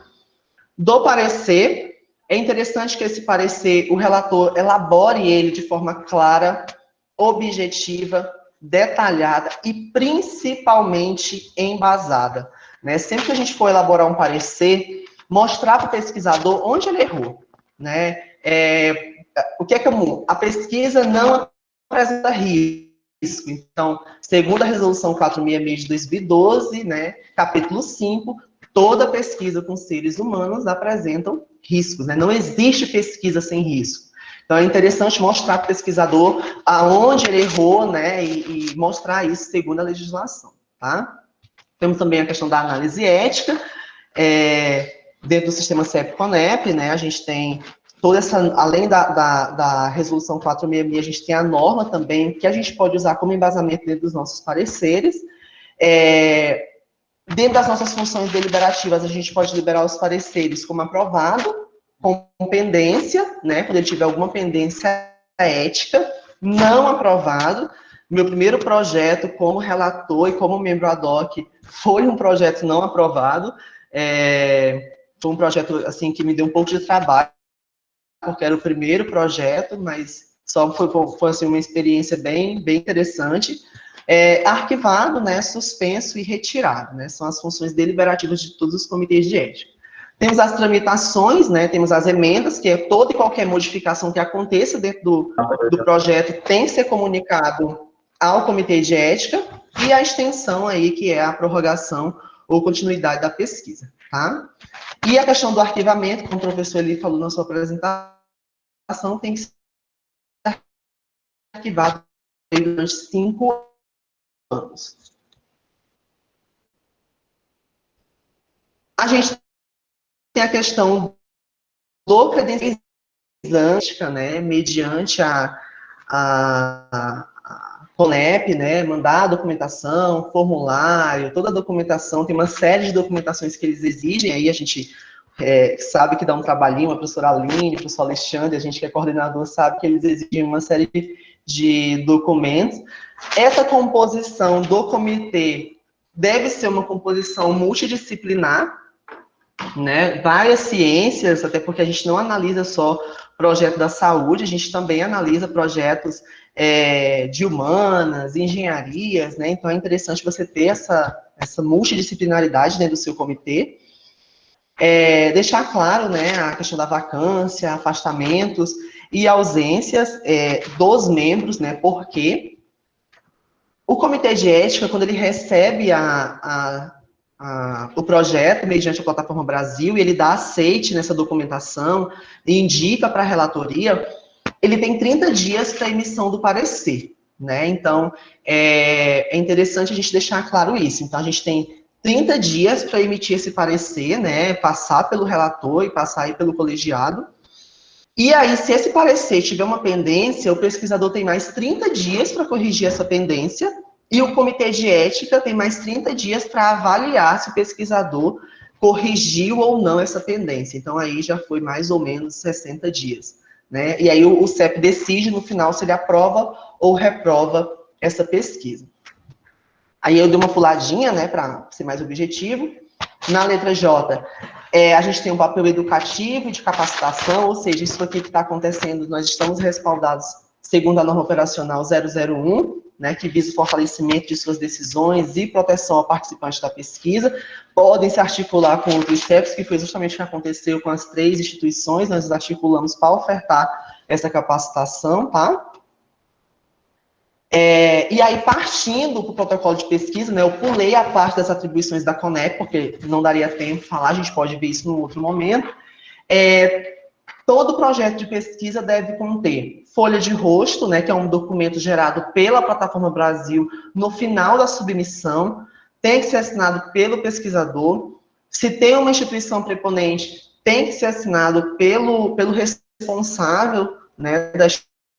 Do parecer, é interessante que esse parecer, o relator elabore ele de forma clara, objetiva, detalhada e principalmente embasada, né? Sempre que a gente for elaborar um parecer, mostrar para o pesquisador onde ele errou, né? O que é comum? A pesquisa não apresenta risco. Então, segundo a resolução 466 de 2012, né, capítulo 5, toda pesquisa com seres humanos apresentam riscos, né? Não existe pesquisa sem risco. Então, é interessante mostrar para o pesquisador aonde ele errou, né? E mostrar isso segundo a legislação, tá? Temos também a questão da análise ética. Dentro do sistema CEP-CONEP, né? A gente tem toda essa, além da resolução 466, a gente tem a norma também, que a gente pode usar como embasamento dentro dos nossos pareceres. Dentro das nossas funções deliberativas, a gente pode liberar os pareceres como aprovado, com pendência, né, quando ele tiver alguma pendência ética, não aprovado. Meu primeiro projeto como relator e como membro ad hoc foi um projeto não aprovado. Foi um projeto, assim, que me deu um pouco de trabalho, porque era o primeiro projeto, mas só foi assim, uma experiência bem interessante. Arquivado, né, suspenso e retirado, né, são as funções deliberativas de todos os comitês de ética. Temos as tramitações, né, temos as emendas, que é toda e qualquer modificação que aconteça dentro do projeto tem que ser comunicado ao comitê de ética, e a extensão aí, que é a prorrogação ou continuidade da pesquisa, tá? E a questão do arquivamento, como o professor ali falou na sua apresentação, tem que ser arquivado durante 5 anos. A gente tem a questão do credenciamento, né, mediante a CONEP, né, mandar a documentação, formulário, toda a documentação, tem uma série de documentações que eles exigem, aí a gente sabe que dá um trabalhinho, a professora Aline, o professor Alexandre, a gente que é coordenador sabe que eles exigem uma série de documentos. Essa composição do comitê deve ser uma composição multidisciplinar, né, várias ciências, até porque a gente não analisa só projeto da saúde, a gente também analisa projetos de humanas, engenharias, né, então é interessante você ter essa multidisciplinaridade dentro do seu comitê. Deixar claro, né, a questão da vacância, afastamentos e ausências dos membros, né, porque o comitê de ética, quando ele recebe o projeto mediante a Plataforma Brasil, e ele dá aceite nessa documentação e indica para a relatoria, ele tem 30 dias para a emissão do parecer, né? Então, é interessante a gente deixar claro isso. Então, a gente tem 30 dias para emitir esse parecer, né? Passar pelo relator e passar aí pelo colegiado. E aí, se esse parecer tiver uma pendência, o pesquisador tem mais 30 dias para corrigir essa pendência, e o comitê de ética tem mais 30 dias para avaliar se o pesquisador corrigiu ou não essa pendência. Então, aí já foi mais ou menos 60 dias, né? E aí o CEP decide, no final, se ele aprova ou reprova essa pesquisa. Aí eu dei uma puladinha, né, para ser mais objetivo. Na letra J, a gente tem um papel educativo e de capacitação, ou seja, isso aqui que está acontecendo, nós estamos respaldados segundo a norma operacional 001, né, que visa o fortalecimento de suas decisões e proteção ao participante da pesquisa. Podem se articular com outros CEPs, que foi justamente o que aconteceu com as 3 instituições, nós articulamos para ofertar essa capacitação, tá? E aí, partindo para o protocolo de pesquisa, né, eu pulei a parte das atribuições da CONEP, porque não daria tempo de falar, a gente pode ver isso num outro momento. Todo projeto de pesquisa deve conter folha de rosto, né, que é um documento gerado pela Plataforma Brasil no final da submissão, tem que ser assinado pelo pesquisador. Se tem uma instituição preponente, tem que ser assinado pelo responsável, né, da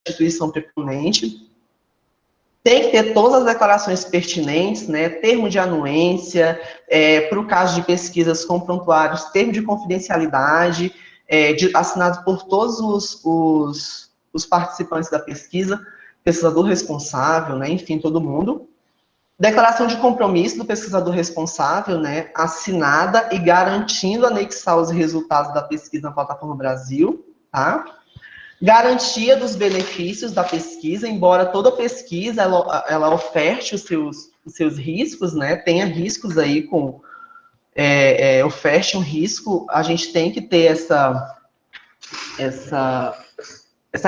instituição preponente. Tem que ter todas as declarações pertinentes, né, termo de anuência, para o caso de pesquisas com prontuários, termo de confidencialidade, assinado por todos os participantes da pesquisa, pesquisador responsável, né, enfim, todo mundo. Declaração de compromisso do pesquisador responsável, né, assinada e garantindo anexar os resultados da pesquisa na Plataforma Brasil, tá? Garantia dos benefícios da pesquisa, embora toda pesquisa ela oferte os seus riscos, né, tenha riscos aí com... oferte um risco, a gente tem que ter essa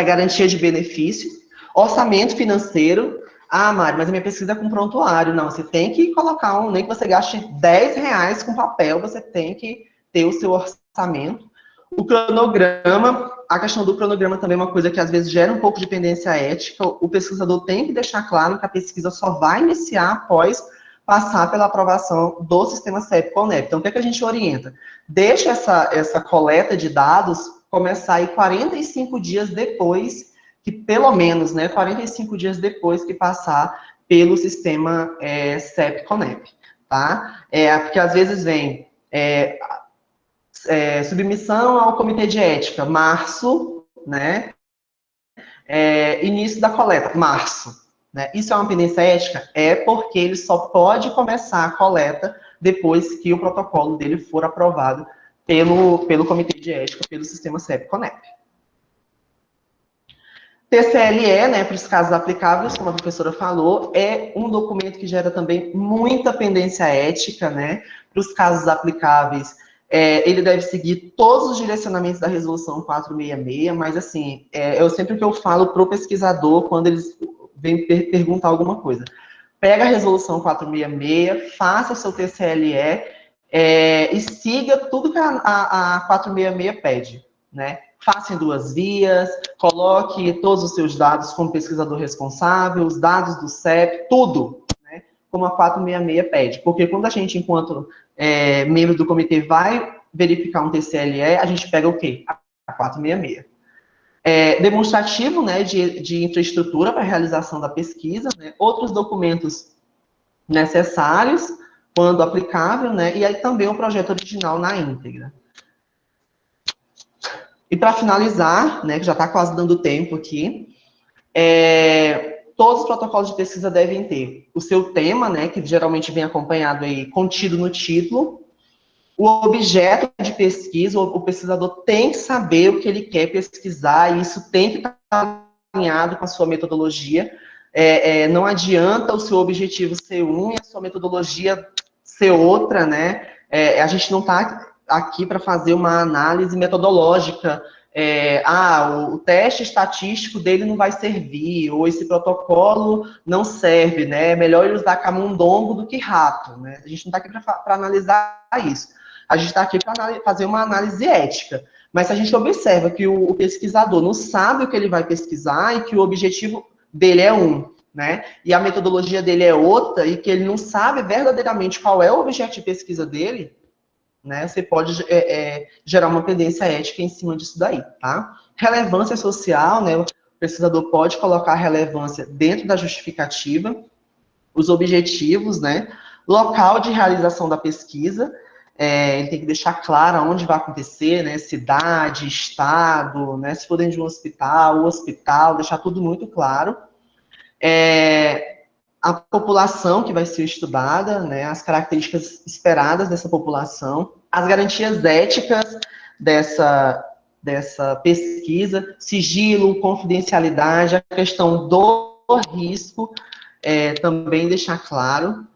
garantia de benefício. Orçamento financeiro. Ah, Mari, mas a minha pesquisa é com prontuário. Não, você tem que colocar nem que você gaste R$10 com papel, você tem que ter o seu orçamento. O cronograma, a questão do cronograma também é uma coisa que às vezes gera um pouco de pendência ética. O pesquisador tem que deixar claro que a pesquisa só vai iniciar após passar pela aprovação do sistema CEP-CONEP. Então, o que é que a gente orienta? Deixa essa coleta de dados começar aí 45 dias depois, que pelo menos, né, 45 dias depois que passar pelo sistema CEP-CONEP, tá? Porque às vezes vem submissão ao comitê de ética, março, né? Início da coleta, março. Né? Isso é uma pendência ética? É porque ele só pode começar a coleta depois que o protocolo dele for aprovado pelo comitê de ética, pelo sistema CEP-CONEP. TCLE, né, para os casos aplicáveis, como a professora falou, é um documento que gera também muita pendência ética, né, para os casos aplicáveis. Ele deve seguir todos os direcionamentos da resolução 466, mas, assim, eu sempre que eu falo para o pesquisador, quando eles vêm perguntar alguma coisa, pega a resolução 466, faça seu TCLE, e siga tudo que a 466 pede, né? Faça em 2 vias, coloque todos os seus dados como pesquisador responsável, os dados do CEP, tudo, né? Como a 466 pede. Porque quando a gente, enquanto membro do comitê, vai verificar um TCLE, a gente pega o quê? A 466. Demonstrativo, né, de infraestrutura para a realização da pesquisa, né? Outros documentos necessários, quando aplicável, né? E aí também o projeto original na íntegra. E para finalizar, né, que já está quase dando tempo aqui, todos os protocolos de pesquisa devem ter o seu tema, né, que geralmente vem acompanhado aí, contido no título, o objeto de pesquisa, o pesquisador tem que saber o que ele quer pesquisar, e isso tem que estar alinhado com a sua metodologia. Não adianta o seu objetivo ser um e a sua metodologia ser outra, né? A gente não está aqui para fazer uma análise metodológica. O teste estatístico dele não vai servir, ou esse protocolo não serve, né? É melhor ele usar camundongo do que rato, né? A gente não está aqui para analisar isso. A gente está aqui para fazer uma análise ética. Mas se a gente observa que o pesquisador não sabe o que ele vai pesquisar e que o objetivo dele é um, né? E a metodologia dele é outra, e que ele não sabe verdadeiramente qual é o objeto de pesquisa dele, né? Você pode gerar uma pendência ética em cima disso daí, tá? Relevância social, né? O pesquisador pode colocar relevância dentro da justificativa, os objetivos, né? Local de realização da pesquisa, ele tem que deixar claro onde vai acontecer, né? Cidade, estado, né? Se for dentro de um hospital, deixar tudo muito claro. A população que vai ser estudada, né? As características esperadas dessa população, as garantias éticas dessa pesquisa, sigilo, confidencialidade, a questão do risco, também deixar claro.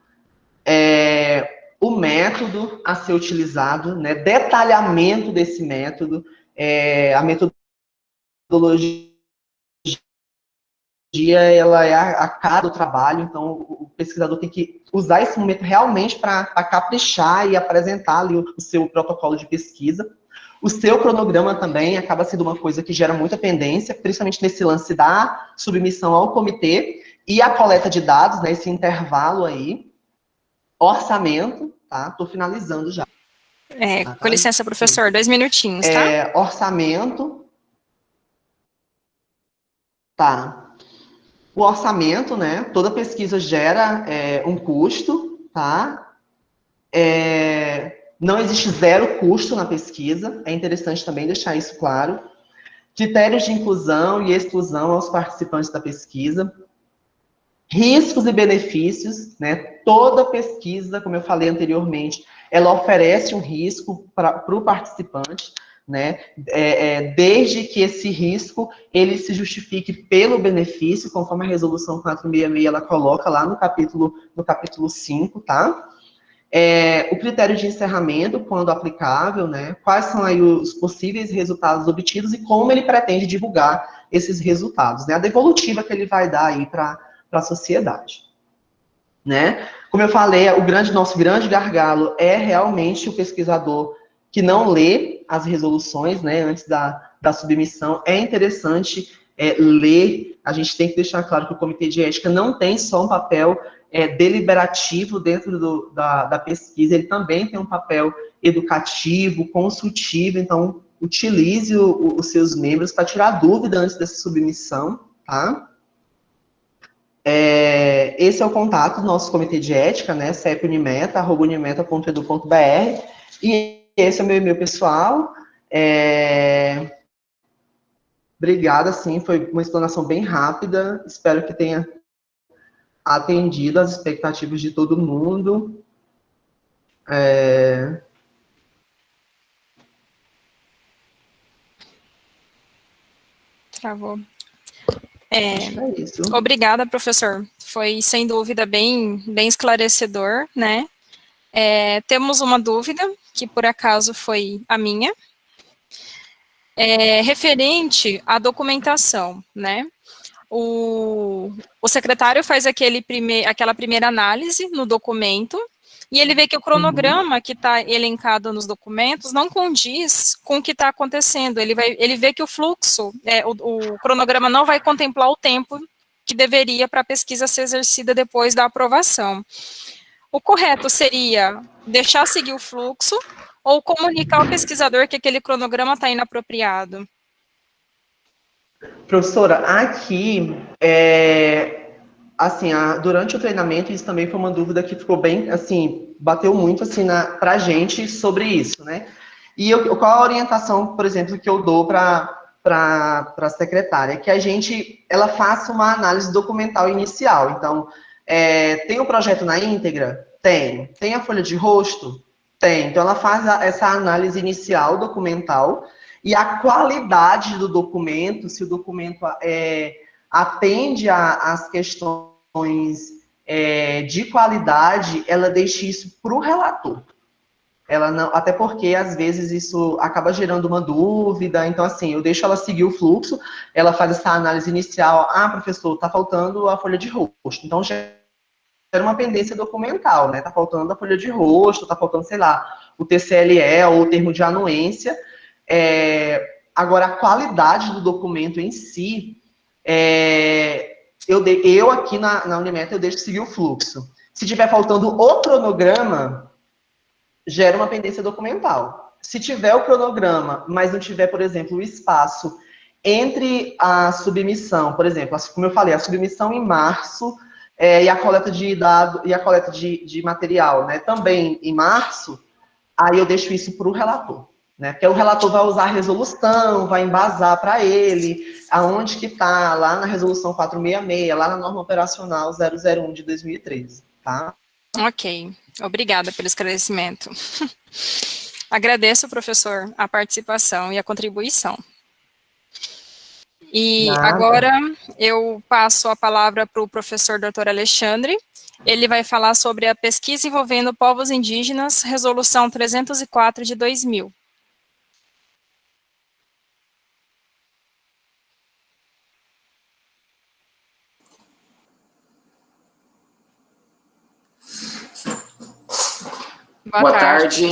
O método a ser utilizado, né, detalhamento desse método, a metodologia, ela é a cara do trabalho, então o pesquisador tem que usar esse momento realmente para caprichar e apresentar ali o seu protocolo de pesquisa. O seu cronograma também acaba sendo uma coisa que gera muita pendência, principalmente nesse lance da submissão ao comitê e a coleta de dados, né, esse intervalo aí. Orçamento, tá? Estou finalizando já. Com licença, professor, 2 minutinhos, tá? Orçamento. Tá. O orçamento, né? Toda pesquisa gera um custo, tá? Não existe zero custo na pesquisa, é interessante também deixar isso claro. Critérios de inclusão e exclusão aos participantes da pesquisa. Riscos e benefícios, né? Toda pesquisa, como eu falei anteriormente, ela oferece um risco para o participante, né? Desde que esse risco ele se justifique pelo benefício, conforme a resolução 466 ela coloca lá no capítulo 5, tá? O critério de encerramento, quando aplicável, né? Quais são aí os possíveis resultados obtidos e como ele pretende divulgar esses resultados, né? A devolutiva que ele vai dar aí para a sociedade, né? Como eu falei, nosso grande gargalo é realmente o pesquisador que não lê as resoluções, né, antes da submissão. É interessante ler, a gente tem que deixar claro que o Comitê de Ética não tem só um papel deliberativo dentro da pesquisa, ele também tem um papel educativo, consultivo, então utilize os seus membros para tirar dúvida antes dessa submissão, tá? Esse é o contato do nosso comitê de ética, né, cepunimeta@unimeta.edu.br, e esse é o meu e-mail pessoal. Obrigada, sim, foi uma explanação bem rápida, espero que tenha atendido às expectativas de todo mundo. Travou. Acho que é isso. Obrigada, professor. Foi, sem dúvida, bem esclarecedor, né? Temos uma dúvida, que por acaso foi a minha, referente à documentação, né? O secretário faz aquela primeira análise no documento, e ele vê que o cronograma que está elencado nos documentos não condiz com o que está acontecendo. Ele vê que o fluxo, o cronograma não vai contemplar o tempo que deveria para a pesquisa ser exercida depois da aprovação. O correto seria deixar seguir o fluxo ou comunicar ao pesquisador que aquele cronograma está inapropriado? Professora, aqui, assim, durante o treinamento, isso também foi uma dúvida que ficou bem, assim, bateu muito, assim, pra gente sobre isso, né? E qual a orientação, por exemplo, que eu dou para a secretária? Que ela faça uma análise documental inicial. Então, tem o projeto na íntegra? Tem. Tem a folha de rosto? Tem. Então, ela faz essa análise inicial documental e a qualidade do documento, se o documento atende às questões de qualidade, ela deixa isso para o relator. Ela não, até porque, às vezes, isso acaba gerando uma dúvida. Então, assim, eu deixo ela seguir o fluxo, ela faz essa análise inicial. Professor, está faltando a folha de rosto. Então, gera uma pendência documental, né? Está faltando a folha de rosto, está faltando, sei lá, o TCLE ou o termo de anuência. Agora, a qualidade do documento em si, eu aqui na Unimeta, eu deixo seguir o fluxo. Se tiver faltando o cronograma, gera uma pendência documental. Se tiver o cronograma, mas não tiver, por exemplo, o espaço entre a submissão, por exemplo, como eu falei, a submissão em março e a coleta de dados e a coleta de material, né, também em março, aí eu deixo isso para o relator. Né? Porque o relator vai usar a resolução, vai embasar para ele aonde que está, lá na resolução 466, lá na norma operacional 001 de 2013, tá? Ok, obrigada pelo esclarecimento. Agradeço, professor, a participação e a contribuição. E Nada. Agora eu passo a palavra para o professor Dr. Alexandre. Ele vai falar sobre a pesquisa envolvendo povos indígenas, resolução 304 de 2000. Boa tarde.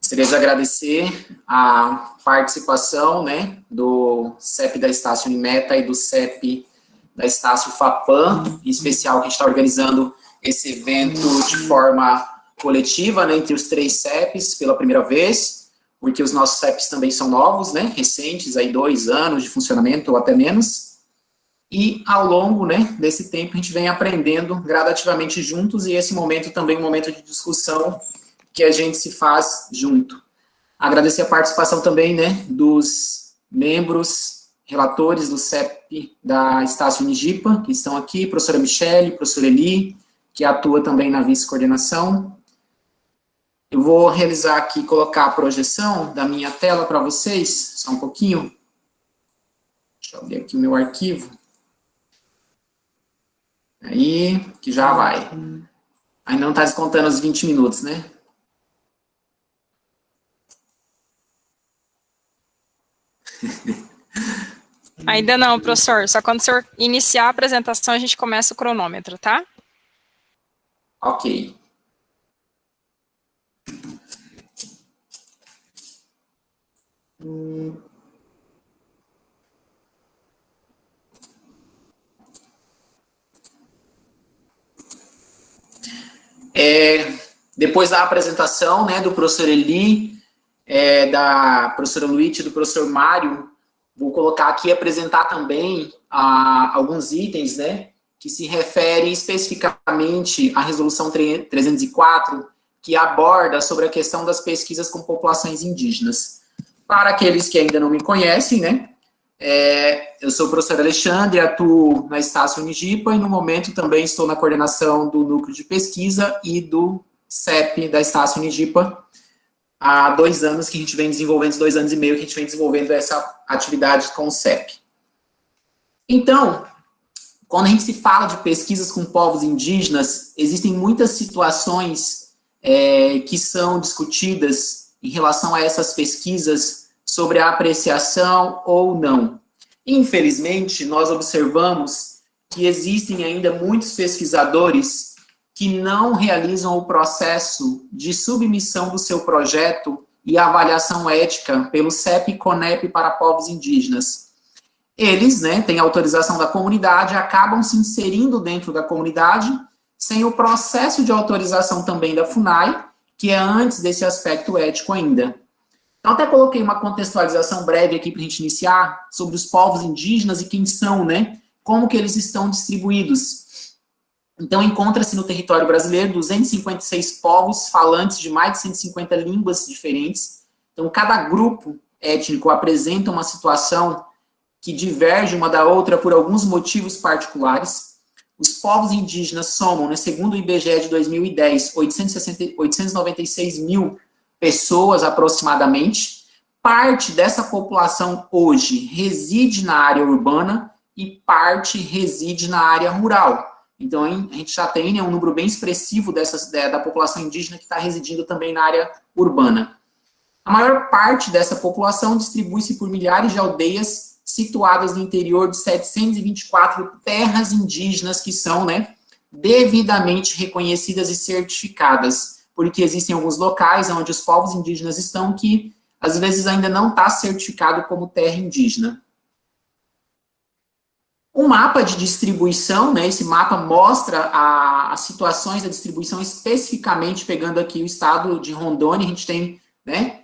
Gostaria de agradecer a participação, né, do CEP da Estácio Unimeta e do CEP da Estácio FAPAM, em especial que a gente está organizando esse evento de forma coletiva, né, entre os 3 CEPs pela primeira vez, porque os nossos CEPs também são novos, né, recentes, aí 2 anos de funcionamento ou até menos. E ao longo, né, desse tempo a gente vem aprendendo gradativamente juntos e esse momento também é um momento de discussão que a gente se faz junto. Agradecer a participação também, né, dos membros, relatores do CEP da Estácio Unigipa, que estão aqui, professora Michele, professora Eli, que atua também na vice-coordenação. Eu vou realizar aqui, colocar a projeção da minha tela para vocês, só um pouquinho. Deixa eu abrir aqui o meu arquivo. Aí, que já vai. Aí não está descontando os 20 minutos, né? Ainda não, professor. Só quando o senhor iniciar a apresentação, a gente começa o cronômetro, tá? Ok. Depois da apresentação, né, do professor Eli, da professora Luíte e do professor Mário, vou colocar aqui e apresentar também alguns itens, né, que se referem especificamente à resolução 304, que aborda sobre a questão das pesquisas com populações indígenas. Para aqueles que ainda não me conhecem, né, eu sou o professor Alexandre, atuo na Estácio Unigipa e no momento também estou na coordenação do núcleo de pesquisa e do CEP da Estácio Unigipa. há 2 anos que a gente vem desenvolvendo, 2 anos e meio que a gente vem desenvolvendo essa atividade com o CEP. Então, quando a gente se fala de pesquisas com povos indígenas, existem muitas situações que são discutidas em relação a essas pesquisas sobre a apreciação ou não. Infelizmente, nós observamos que existem ainda muitos pesquisadores que não realizam o processo de submissão do seu projeto e avaliação ética pelo CEP e CONEP para povos indígenas. Eles, né, têm autorização da comunidade, acabam se inserindo dentro da comunidade, sem o processo de autorização também da FUNAI, que é antes desse aspecto ético ainda. Então, até coloquei uma contextualização breve aqui para a gente iniciar, sobre os povos indígenas e quem são, né, como que eles estão distribuídos. Então, encontra-se no território brasileiro 256 povos falantes de mais de 150 línguas diferentes. Então, cada grupo étnico apresenta uma situação que diverge uma da outra por alguns motivos particulares. Os povos indígenas somam, né, segundo o IBGE de 2010, 896 mil pessoas aproximadamente. Parte dessa população hoje reside na área urbana e parte reside na área rural. Então, a gente já tem, né, um número bem expressivo da população indígena que está residindo também na área urbana. A maior parte dessa população distribui-se por milhares de aldeias situadas no interior de 724 terras indígenas que são, né, devidamente reconhecidas e certificadas, porque existem alguns locais onde os povos indígenas estão que, às vezes, ainda não está certificado como terra indígena. O mapa de distribuição, né, esse mapa mostra as situações da distribuição, especificamente pegando aqui o estado de Rondônia. A gente tem, né,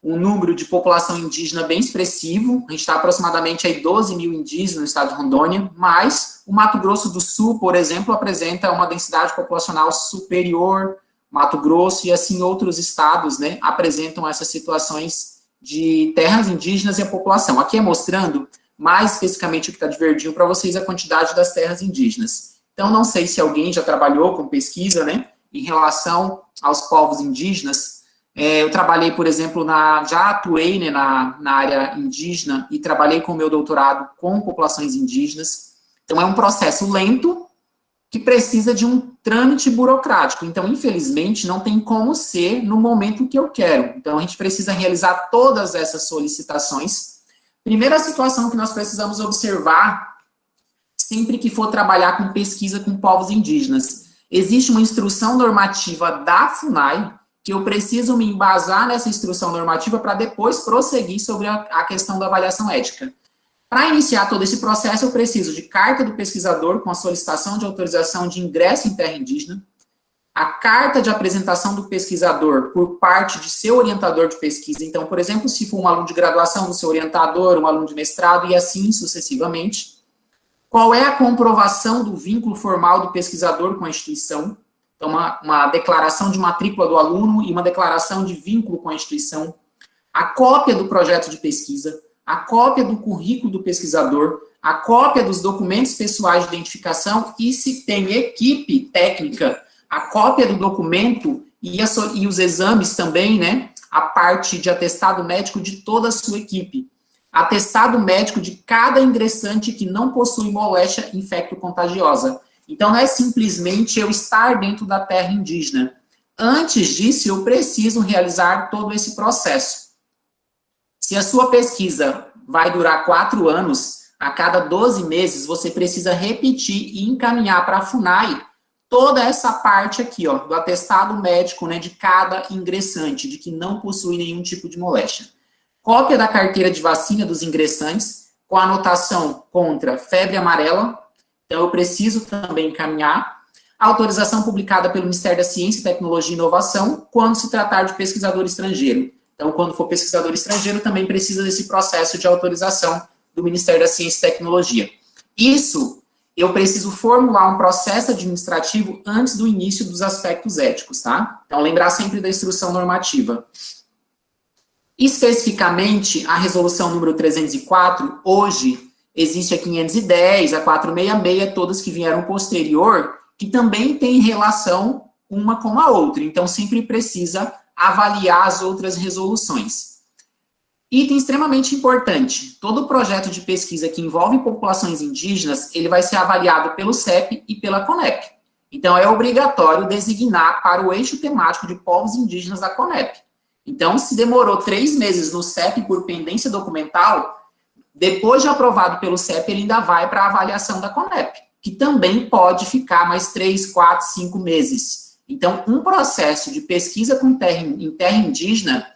um número de população indígena bem expressivo, a gente está aproximadamente aí 12 mil indígenas no estado de Rondônia, mas o Mato Grosso do Sul, por exemplo, apresenta uma densidade populacional superior, Mato Grosso e assim outros estados, né, apresentam essas situações de terras indígenas e a população. Aqui é mostrando mais especificamente o que está de verdinho para vocês, a quantidade das terras indígenas. Então, não sei se alguém já trabalhou com pesquisa, né, em relação aos povos indígenas. Eu trabalhei, por exemplo, já atuei, né, na área indígena e trabalhei com o meu doutorado com populações indígenas. Então, é um processo lento que precisa de um trâmite burocrático. Então, infelizmente, não tem como ser no momento que eu quero. Então, a gente precisa realizar todas essas solicitações. Primeira situação que nós precisamos observar sempre que for trabalhar com pesquisa com povos indígenas. Existe uma instrução normativa da FUNAI, que eu preciso me embasar nessa instrução normativa para depois prosseguir sobre a questão da avaliação ética. Para iniciar todo esse processo, eu preciso de carta do pesquisador com a solicitação de autorização de ingresso em terra indígena, a carta de apresentação do pesquisador por parte de seu orientador de pesquisa. Então, por exemplo, se for um aluno de graduação do seu orientador, um aluno de mestrado e assim sucessivamente. Qual é a comprovação do vínculo formal do pesquisador com a instituição? Então, uma declaração de matrícula do aluno e uma declaração de vínculo com a instituição, a cópia do projeto de pesquisa, a cópia do currículo do pesquisador, a cópia dos documentos pessoais de identificação e, se tem equipe técnica, a cópia do documento e os exames também, né, a parte de atestado médico de toda a sua equipe. Atestado médico de cada ingressante que não possui moléstia infecto-contagiosa. Então, não é simplesmente eu estar dentro da terra indígena. Antes disso, eu preciso realizar todo esse processo. Se a sua pesquisa vai durar 4 anos, a cada 12 meses, você precisa repetir e encaminhar para a FUNAI toda essa parte aqui, ó, do atestado médico, né, de cada ingressante, de que não possui nenhum tipo de moléstia. Cópia da carteira de vacina dos ingressantes, com anotação contra febre amarela. Então, eu preciso também encaminhar a autorização publicada pelo Ministério da Ciência, Tecnologia e Inovação, quando se tratar de pesquisador estrangeiro. Então, quando for pesquisador estrangeiro, também precisa desse processo de autorização do Ministério da Ciência e Tecnologia. Isso, eu preciso formular um processo administrativo antes do início dos aspectos éticos, tá? Então, lembrar sempre da instrução normativa. Especificamente, a resolução número 304, hoje, existe a 510, a 466, todas que vieram posterior, que também tem relação uma com a outra. Então, sempre precisa avaliar as outras resoluções. Item extremamente importante, todo projeto de pesquisa que envolve populações indígenas, ele vai ser avaliado pelo CEP e pela CONEP. Então, é obrigatório designar para o eixo temático de povos indígenas da CONEP. Então, se demorou 3 meses no CEP por pendência documental, depois de aprovado pelo CEP, ele ainda vai para a avaliação da CONEP, que também pode ficar mais 3, 4, 5 meses. Então, um processo de pesquisa em terra indígena,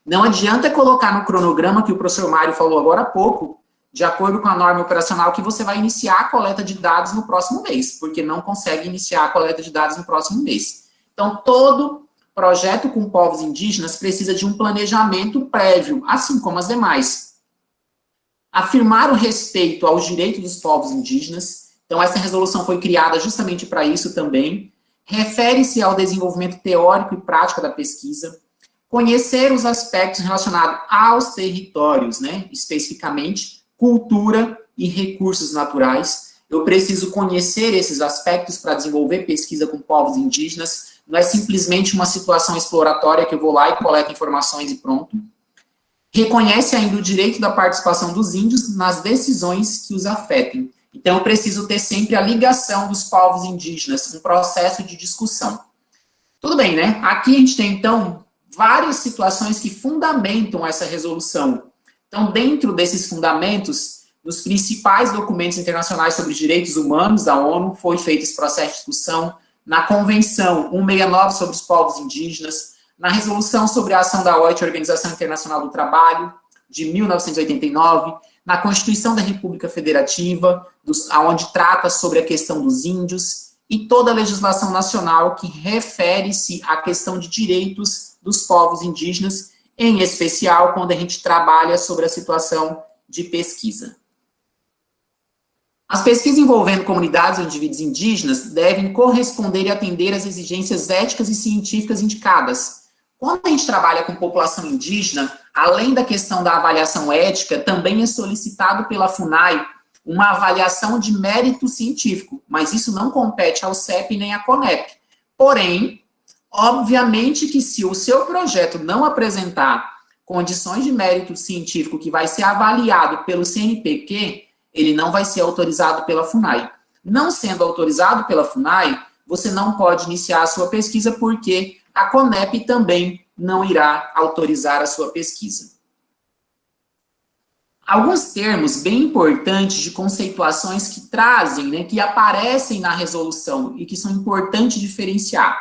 não adianta colocar no cronograma que o professor Mário falou agora há pouco, de acordo com a norma operacional, que você vai iniciar a coleta de dados no próximo mês, porque não consegue iniciar a coleta de dados no próximo mês. Então, todo projeto com povos indígenas precisa de um planejamento prévio, assim como as demais. Afirmar o respeito aos direitos dos povos indígenas, então essa resolução foi criada justamente para isso também, refere-se ao desenvolvimento teórico e prático da pesquisa, conhecer os aspectos relacionados aos territórios, né, especificamente cultura e recursos naturais. Eu preciso conhecer esses aspectos para desenvolver pesquisa com povos indígenas, não é simplesmente uma situação exploratória que eu vou lá e coleto informações e pronto. Reconhece ainda o direito da participação dos índios nas decisões que os afetem. Então, eu preciso ter sempre a ligação dos povos indígenas, um processo de discussão. Tudo bem, né? Aqui a gente tem, então, várias situações que fundamentam essa resolução. Então, dentro desses fundamentos, nos principais documentos internacionais sobre direitos humanos da ONU, foi feito esse processo de discussão, na Convenção 169 sobre os povos indígenas, na Resolução sobre a Ação da OIT, Organização Internacional do Trabalho, de 1989, na Constituição da República Federativa, onde trata sobre a questão dos índios, e toda a legislação nacional que refere-se à questão de direitos dos povos indígenas, em especial quando a gente trabalha sobre a situação de pesquisa. As pesquisas envolvendo comunidades ou indivíduos indígenas devem corresponder e atender às exigências éticas e científicas indicadas. Quando a gente trabalha com população indígena, além da questão da avaliação ética, também é solicitado pela FUNAI uma avaliação de mérito científico, mas isso não compete ao CEP nem à CONEP. Porém, obviamente que se o seu projeto não apresentar condições de mérito científico que vai ser avaliado pelo CNPq, ele não vai ser autorizado pela FUNAI. Não sendo autorizado pela FUNAI, você não pode iniciar a sua pesquisa porque a CONEP também não irá autorizar a sua pesquisa. Alguns termos bem importantes de conceituações que trazem, né, que aparecem na resolução e que são importantes diferenciar.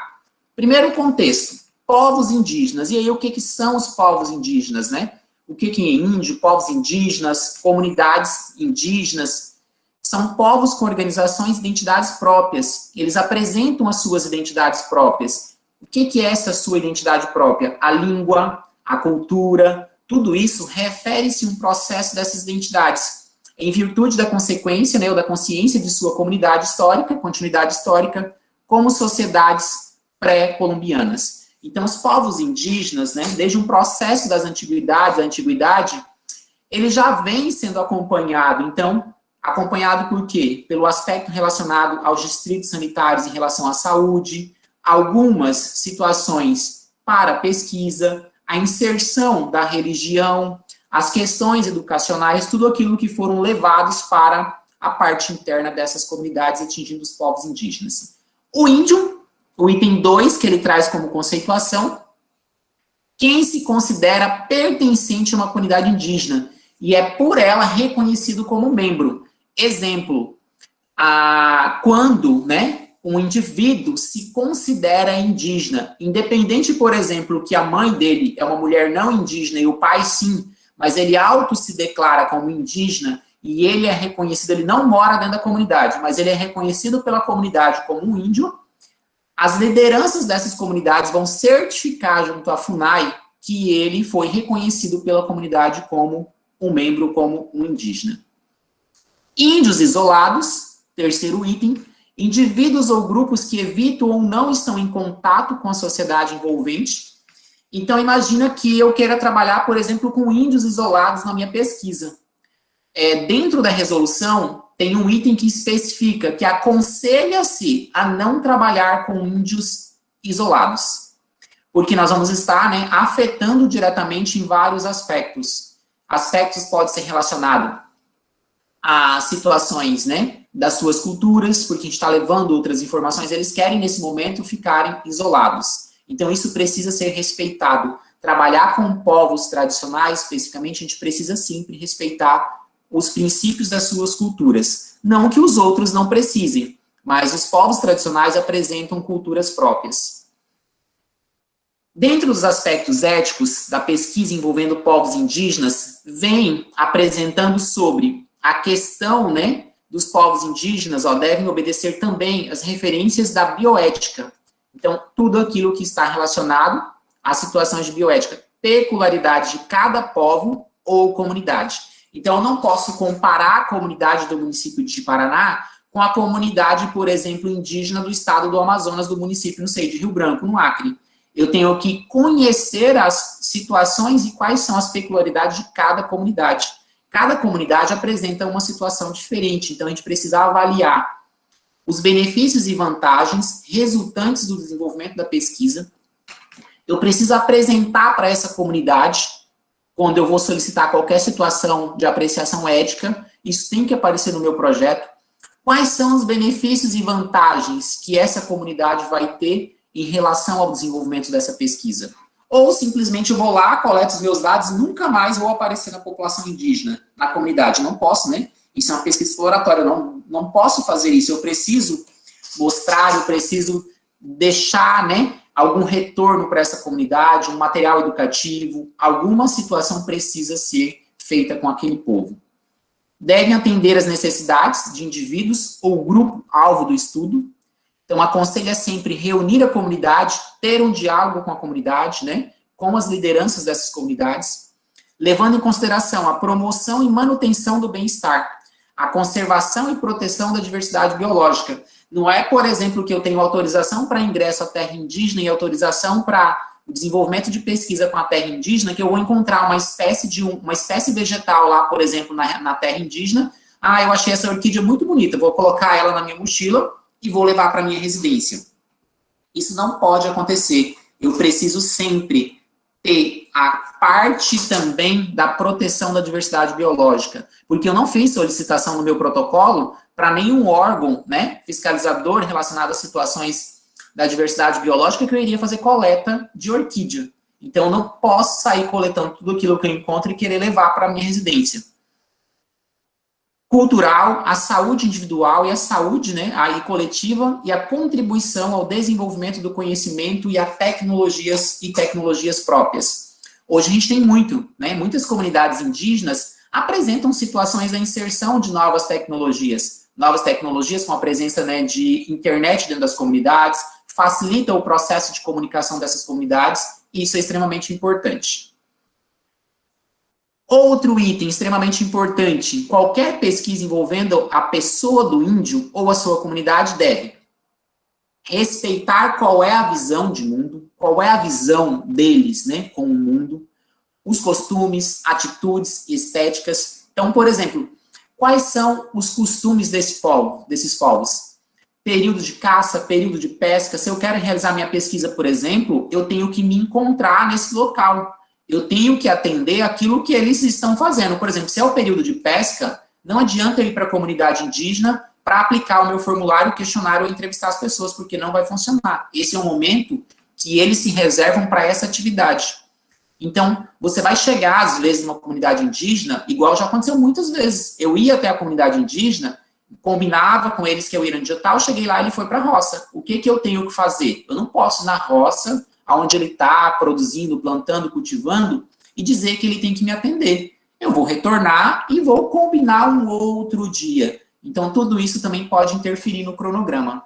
Primeiro contexto, povos indígenas. E aí, o que são os povos indígenas, né? O que é índio, povos indígenas, comunidades indígenas? São povos com organizações e identidades próprias. Eles apresentam as suas identidades próprias. O que é essa sua identidade própria? A língua, a cultura, tudo isso refere-se a um processo dessas identidades. Em virtude da consequência, né, ou da consciência de sua comunidade histórica, continuidade histórica, como sociedades pré-colombianas. Então, os povos indígenas, né, desde um processo da antiguidade, ele já vem sendo acompanhado. Então, acompanhado por quê? Pelo aspecto relacionado aos distritos sanitários em relação à saúde, algumas situações para pesquisa, a inserção da religião, as questões educacionais, tudo aquilo que foram levados para a parte interna dessas comunidades, atingindo os povos indígenas. O índio, o item 2, que ele traz como conceituação, quem se considera pertencente a uma comunidade indígena, e é por ela reconhecido como membro. Exemplo, quando, né, um indivíduo se considera indígena, independente, por exemplo, que a mãe dele é uma mulher não indígena e o pai sim, mas ele auto se declara como indígena e ele é reconhecido, ele não mora dentro da comunidade, mas ele é reconhecido pela comunidade como um índio, as lideranças dessas comunidades vão certificar junto à FUNAI que ele foi reconhecido pela comunidade como um membro, como um indígena. Índios isolados, terceiro item, indivíduos ou grupos que evitam ou não estão em contato com a sociedade envolvente. Então, imagina que eu queira trabalhar, por exemplo, com índios isolados na minha pesquisa. Dentro da resolução, tem um item que especifica que aconselha-se a não trabalhar com índios isolados. porque nós vamos estar, né, afetando diretamente em vários aspectos. Aspectos podem ser relacionados a situações, né, das suas culturas, porque a gente está levando outras informações, eles querem, nesse momento, ficarem isolados. Então, isso precisa ser respeitado. Trabalhar com povos tradicionais, especificamente, a gente precisa sempre respeitar os princípios das suas culturas. Não que os outros não precisem, mas os povos tradicionais apresentam culturas próprias. Dentro dos aspectos éticos da pesquisa envolvendo povos indígenas, vem apresentando sobre a questão, né, dos povos indígenas, devem obedecer também as referências da bioética. Então, tudo aquilo que está relacionado às situações de bioética, peculiaridade de cada povo ou comunidade. Então, eu não posso comparar a comunidade do município de Paraná com a comunidade, por exemplo, indígena do estado do Amazonas, do município, não sei, de Rio Branco, no Acre. Eu tenho que conhecer as situações e quais são as peculiaridades de cada comunidade. Cada comunidade apresenta uma situação diferente, então a gente precisa avaliar os benefícios e vantagens resultantes do desenvolvimento da pesquisa. Eu preciso apresentar para essa comunidade, quando eu vou solicitar qualquer situação de apreciação ética, isso tem que aparecer no meu projeto. Quais são os benefícios e vantagens que essa comunidade vai ter em relação ao desenvolvimento dessa pesquisa? Ou simplesmente eu vou lá, coleto os meus dados e nunca mais vou aparecer na população indígena, na comunidade. Não posso, né? Isso é uma pesquisa exploratória, eu não posso fazer isso. Eu preciso mostrar, eu preciso deixar, né, algum retorno para essa comunidade, um material educativo, alguma situação precisa ser feita com aquele povo. Devem atender às necessidades de indivíduos ou grupo-alvo do estudo. Então, aconselho sempre reunir a comunidade, ter um diálogo com a comunidade, né, com as lideranças dessas comunidades, levando em consideração a promoção e manutenção do bem-estar, a conservação e proteção da diversidade biológica. Não é, por exemplo, que eu tenho autorização para ingresso à terra indígena e autorização para o desenvolvimento de pesquisa com a terra indígena, que eu vou encontrar uma espécie vegetal lá, por exemplo, na terra indígena. Eu achei essa orquídea muito bonita, vou colocar ela na minha mochila e vou levar para a minha residência. Isso não pode acontecer. Eu preciso sempre ter a parte também da proteção da diversidade biológica, porque eu não fiz solicitação no meu protocolo para nenhum órgão, né, fiscalizador relacionado a situações da diversidade biológica que eu iria fazer coleta de orquídea. Então, eu não posso sair coletando tudo aquilo que eu encontro e querer levar para a minha residência. Cultural, a saúde individual e a saúde, né, aí coletiva, e a contribuição ao desenvolvimento do conhecimento e a tecnologias próprias. Hoje a gente tem muitas comunidades indígenas apresentam situações da inserção de novas tecnologias com a presença, né, de internet dentro das comunidades, facilita o processo de comunicação dessas comunidades, e isso é extremamente importante. Outro item extremamente importante, qualquer pesquisa envolvendo a pessoa do índio ou a sua comunidade deve respeitar qual é a visão de mundo, qual é a visão deles, né, com o mundo, os costumes, atitudes, estéticas. Então, por exemplo, quais são os costumes desses povos? Período de caça, período de pesca. Se eu quero realizar minha pesquisa, por exemplo, eu tenho que me encontrar nesse local. Eu tenho que atender aquilo que eles estão fazendo. Por exemplo, se é o período de pesca, não adianta eu ir para a comunidade indígena para aplicar o meu formulário, o questionário ou entrevistar as pessoas, porque não vai funcionar. Esse é o momento que eles se reservam para essa atividade. Então, você vai chegar, às vezes, numa comunidade indígena, igual já aconteceu muitas vezes. Eu ia até a comunidade indígena, combinava com eles que eu ia no dia tal, cheguei lá e ele foi para a roça. O que eu tenho que fazer? Eu não posso ir na roça, onde ele está produzindo, plantando, cultivando, e dizer que ele tem que me atender. Eu vou retornar e vou combinar um outro dia. Então, tudo isso também pode interferir no cronograma.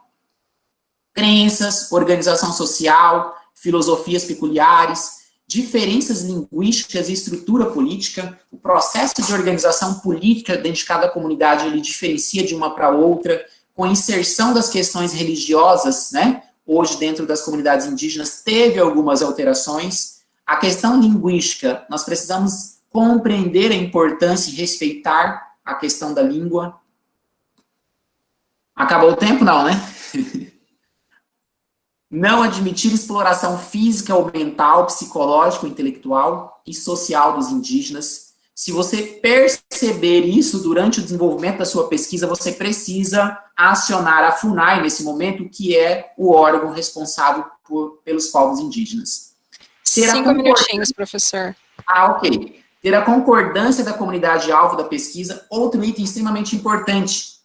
Crenças, organização social, filosofias peculiares, diferenças linguísticas e estrutura política, o processo de organização política dentro de cada comunidade, ele diferencia de uma para outra, com a inserção das questões religiosas, né? Hoje, dentro das comunidades indígenas, teve algumas alterações. A questão linguística, nós precisamos compreender a importância e respeitar a questão da língua. Acabou o tempo? Não, né? Não admitir exploração física ou mental, psicológica, intelectual e social dos indígenas. Se você perceber isso durante o desenvolvimento da sua pesquisa, você precisa acionar a FUNAI nesse momento, que é o órgão responsável pelos povos indígenas. 5 minutinhos, professor. Ok. Ter a concordância da comunidade-alvo da pesquisa, outro item extremamente importante.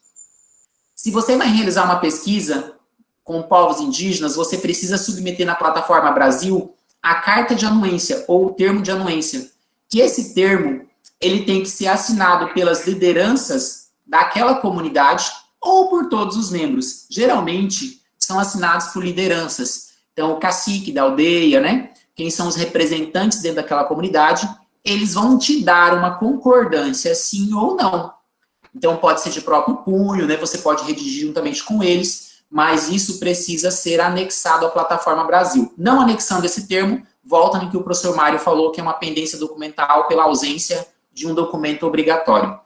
Se você vai realizar uma pesquisa com povos indígenas, você precisa submeter na plataforma Brasil a carta de anuência, ou o termo de anuência, que esse termo ele tem que ser assinado pelas lideranças daquela comunidade ou por todos os membros. Geralmente, são assinados por lideranças. Então, o cacique da aldeia, né? Quem são os representantes dentro daquela comunidade, eles vão te dar uma concordância, sim ou não. Então, pode ser de próprio punho, né? Você pode redigir juntamente com eles, mas isso precisa ser anexado à plataforma Brasil. Não anexando esse termo, volta no que o professor Mário falou, que é uma pendência documental pela ausência de um documento obrigatório.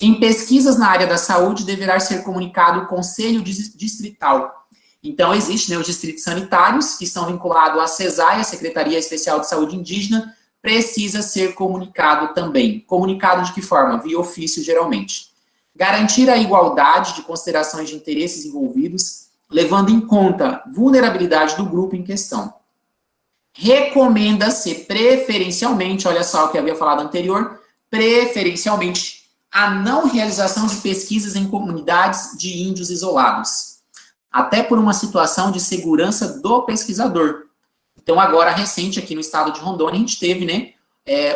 Em pesquisas na área da saúde, deverá ser comunicado o Conselho Distrital. Então, existem, né, os distritos sanitários, que estão vinculados à CESAI, a Secretaria Especial de Saúde Indígena, precisa ser comunicado também. Comunicado de que forma? Via ofício, geralmente. Garantir a igualdade de considerações de interesses envolvidos, levando em conta a vulnerabilidade do grupo em questão. Recomenda-se preferencialmente, olha só o que havia falado anterior, preferencialmente a não realização de pesquisas em comunidades de índios isolados, até por uma situação de segurança do pesquisador. Então, agora, recente, aqui no estado de Rondônia, a gente teve, né,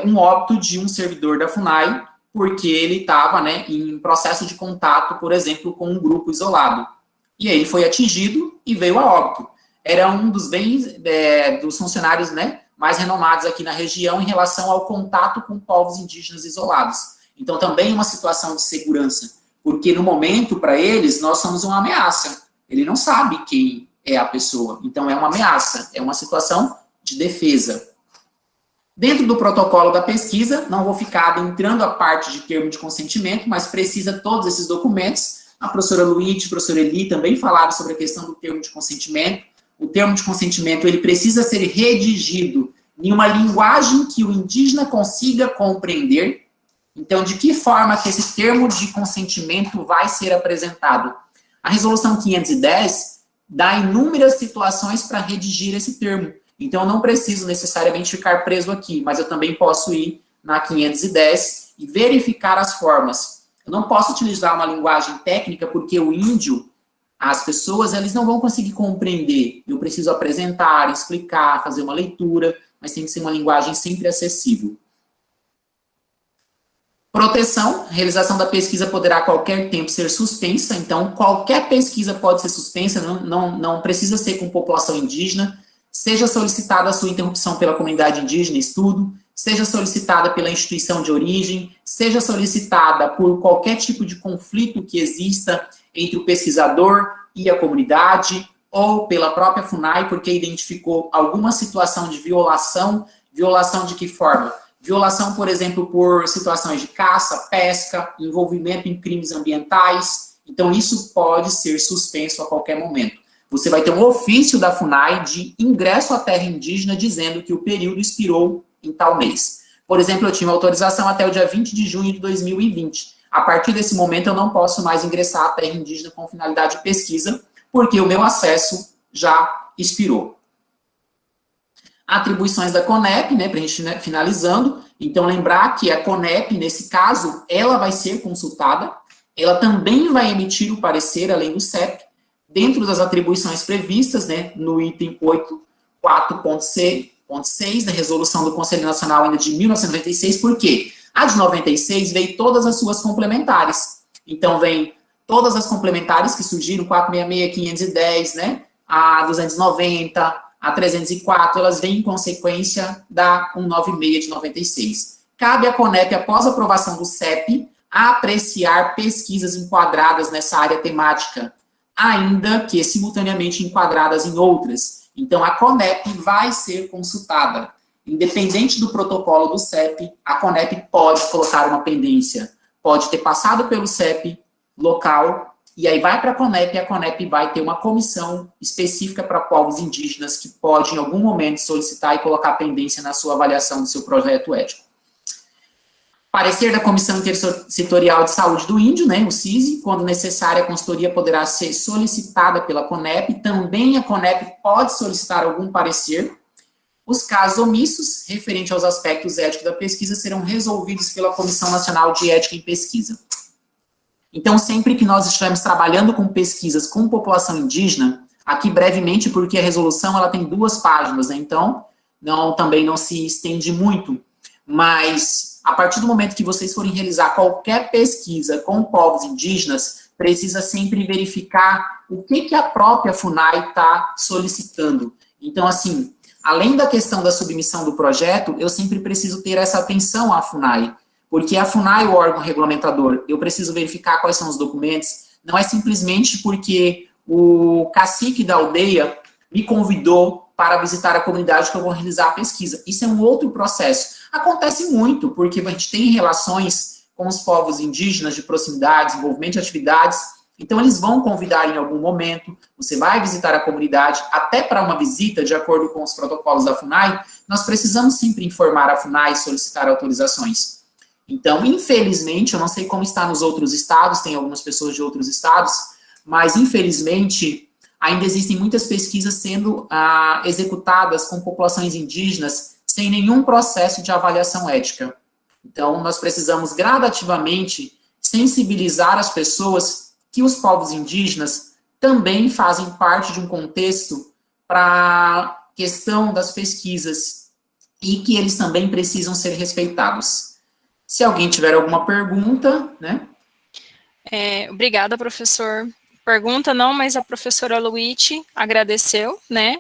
um óbito de um servidor da FUNAI, porque ele estava, né, em processo de contato, por exemplo, com um grupo isolado. E aí ele foi atingido e veio a óbito. Era um dos bens dos funcionários, né, mais renomados aqui na região em relação ao contato com povos indígenas isolados. Então, também uma situação de segurança, porque no momento, para eles, nós somos uma ameaça. Ele não sabe quem é a pessoa. Então, é uma ameaça, é uma situação de defesa. Dentro do protocolo da pesquisa, não vou ficar entrando a parte de termo de consentimento, mas precisa todos esses documentos. A professora Luíde, a professora Eli também falaram sobre a questão do termo de consentimento. O termo de consentimento, ele precisa ser redigido em uma linguagem que o indígena consiga compreender. Então, de que forma que esse termo de consentimento vai ser apresentado? A resolução 510 dá inúmeras situações para redigir esse termo. Então, eu não preciso necessariamente ficar preso aqui, mas eu também posso ir na 510 e verificar as formas. Eu não posso utilizar uma linguagem técnica, porque o índio, as pessoas, eles não vão conseguir compreender. Eu preciso apresentar, explicar, fazer uma leitura, mas tem que ser uma linguagem sempre acessível. Proteção, realização da pesquisa poderá a qualquer tempo ser suspensa, então qualquer pesquisa pode ser suspensa, não precisa ser com população indígena, seja solicitada a sua interrupção pela comunidade indígena estudo, seja solicitada pela instituição de origem, seja solicitada por qualquer tipo de conflito que exista entre o pesquisador e a comunidade, ou pela própria FUNAI, porque identificou alguma situação de violação. Violação de que forma? Violação, por exemplo, por situações de caça, pesca, envolvimento em crimes ambientais. Então, isso pode ser suspenso a qualquer momento. Você vai ter um ofício da FUNAI de ingresso à terra indígena dizendo que o período expirou em tal mês. Por exemplo, eu tinha autorização até o dia 20 de junho de 2020. A partir desse momento, eu não posso mais ingressar à terra indígena com finalidade de pesquisa, porque o meu acesso já expirou. Atribuições da CONEP, né, para a gente, né, finalizando. Então, lembrar que a CONEP, nesse caso, ela vai ser consultada, ela também vai emitir o parecer, além do CEP, dentro das atribuições previstas, né, no item 8.4.6 da resolução do Conselho Nacional ainda de 1996, por quê? A de 96 veio todas as suas complementares. Então, vem todas as complementares que surgiram, 466, 510, né, a 290, a 304, elas vêm em consequência da 196 de 96. Cabe à CONEP, após a aprovação do CEP, apreciar pesquisas enquadradas nessa área temática, ainda que simultaneamente enquadradas em outras. Então, a CONEP vai ser consultada. Independente do protocolo do CEP, a CONEP pode colocar uma pendência. Pode ter passado pelo CEP local e aí vai para a CONEP, e a CONEP vai ter uma comissão específica para povos indígenas que pode, em algum momento, solicitar e colocar pendência na sua avaliação do seu projeto ético. Parecer da Comissão Intersetorial de Saúde do Índio, né, o CISI, quando necessária, a consultoria poderá ser solicitada pela CONEP, também a CONEP pode solicitar algum parecer. Os casos omissos, referente aos aspectos éticos da pesquisa, serão resolvidos pela Comissão Nacional de Ética em Pesquisa. Então, sempre que nós estivermos trabalhando com pesquisas com população indígena, aqui brevemente, porque a resolução ela tem 2 páginas, né, então também não se estende muito, mas a partir do momento que vocês forem realizar qualquer pesquisa com povos indígenas, precisa sempre verificar o que a própria FUNAI está solicitando. Então, assim, além da questão da submissão do projeto, eu sempre preciso ter essa atenção à FUNAI, porque a FUNAI, o órgão regulamentador, eu preciso verificar quais são os documentos, não é simplesmente porque o cacique da aldeia me convidou para visitar a comunidade que eu vou realizar a pesquisa. Isso é um outro processo. Acontece muito, porque a gente tem relações com os povos indígenas de proximidade, desenvolvimento de atividades, então eles vão convidar em algum momento, você vai visitar a comunidade, até para uma visita, de acordo com os protocolos da FUNAI, nós precisamos sempre informar a FUNAI e solicitar autorizações. Então, infelizmente, eu não sei como está nos outros estados, tem algumas pessoas de outros estados, mas infelizmente ainda existem muitas pesquisas sendo executadas com populações indígenas sem nenhum processo de avaliação ética. Então, nós precisamos gradativamente sensibilizar as pessoas que os povos indígenas também fazem parte de um contexto para a questão das pesquisas e que eles também precisam ser respeitados. Se alguém tiver alguma pergunta, né? Obrigada, professor. Pergunta não, mas a professora Luíte agradeceu, né?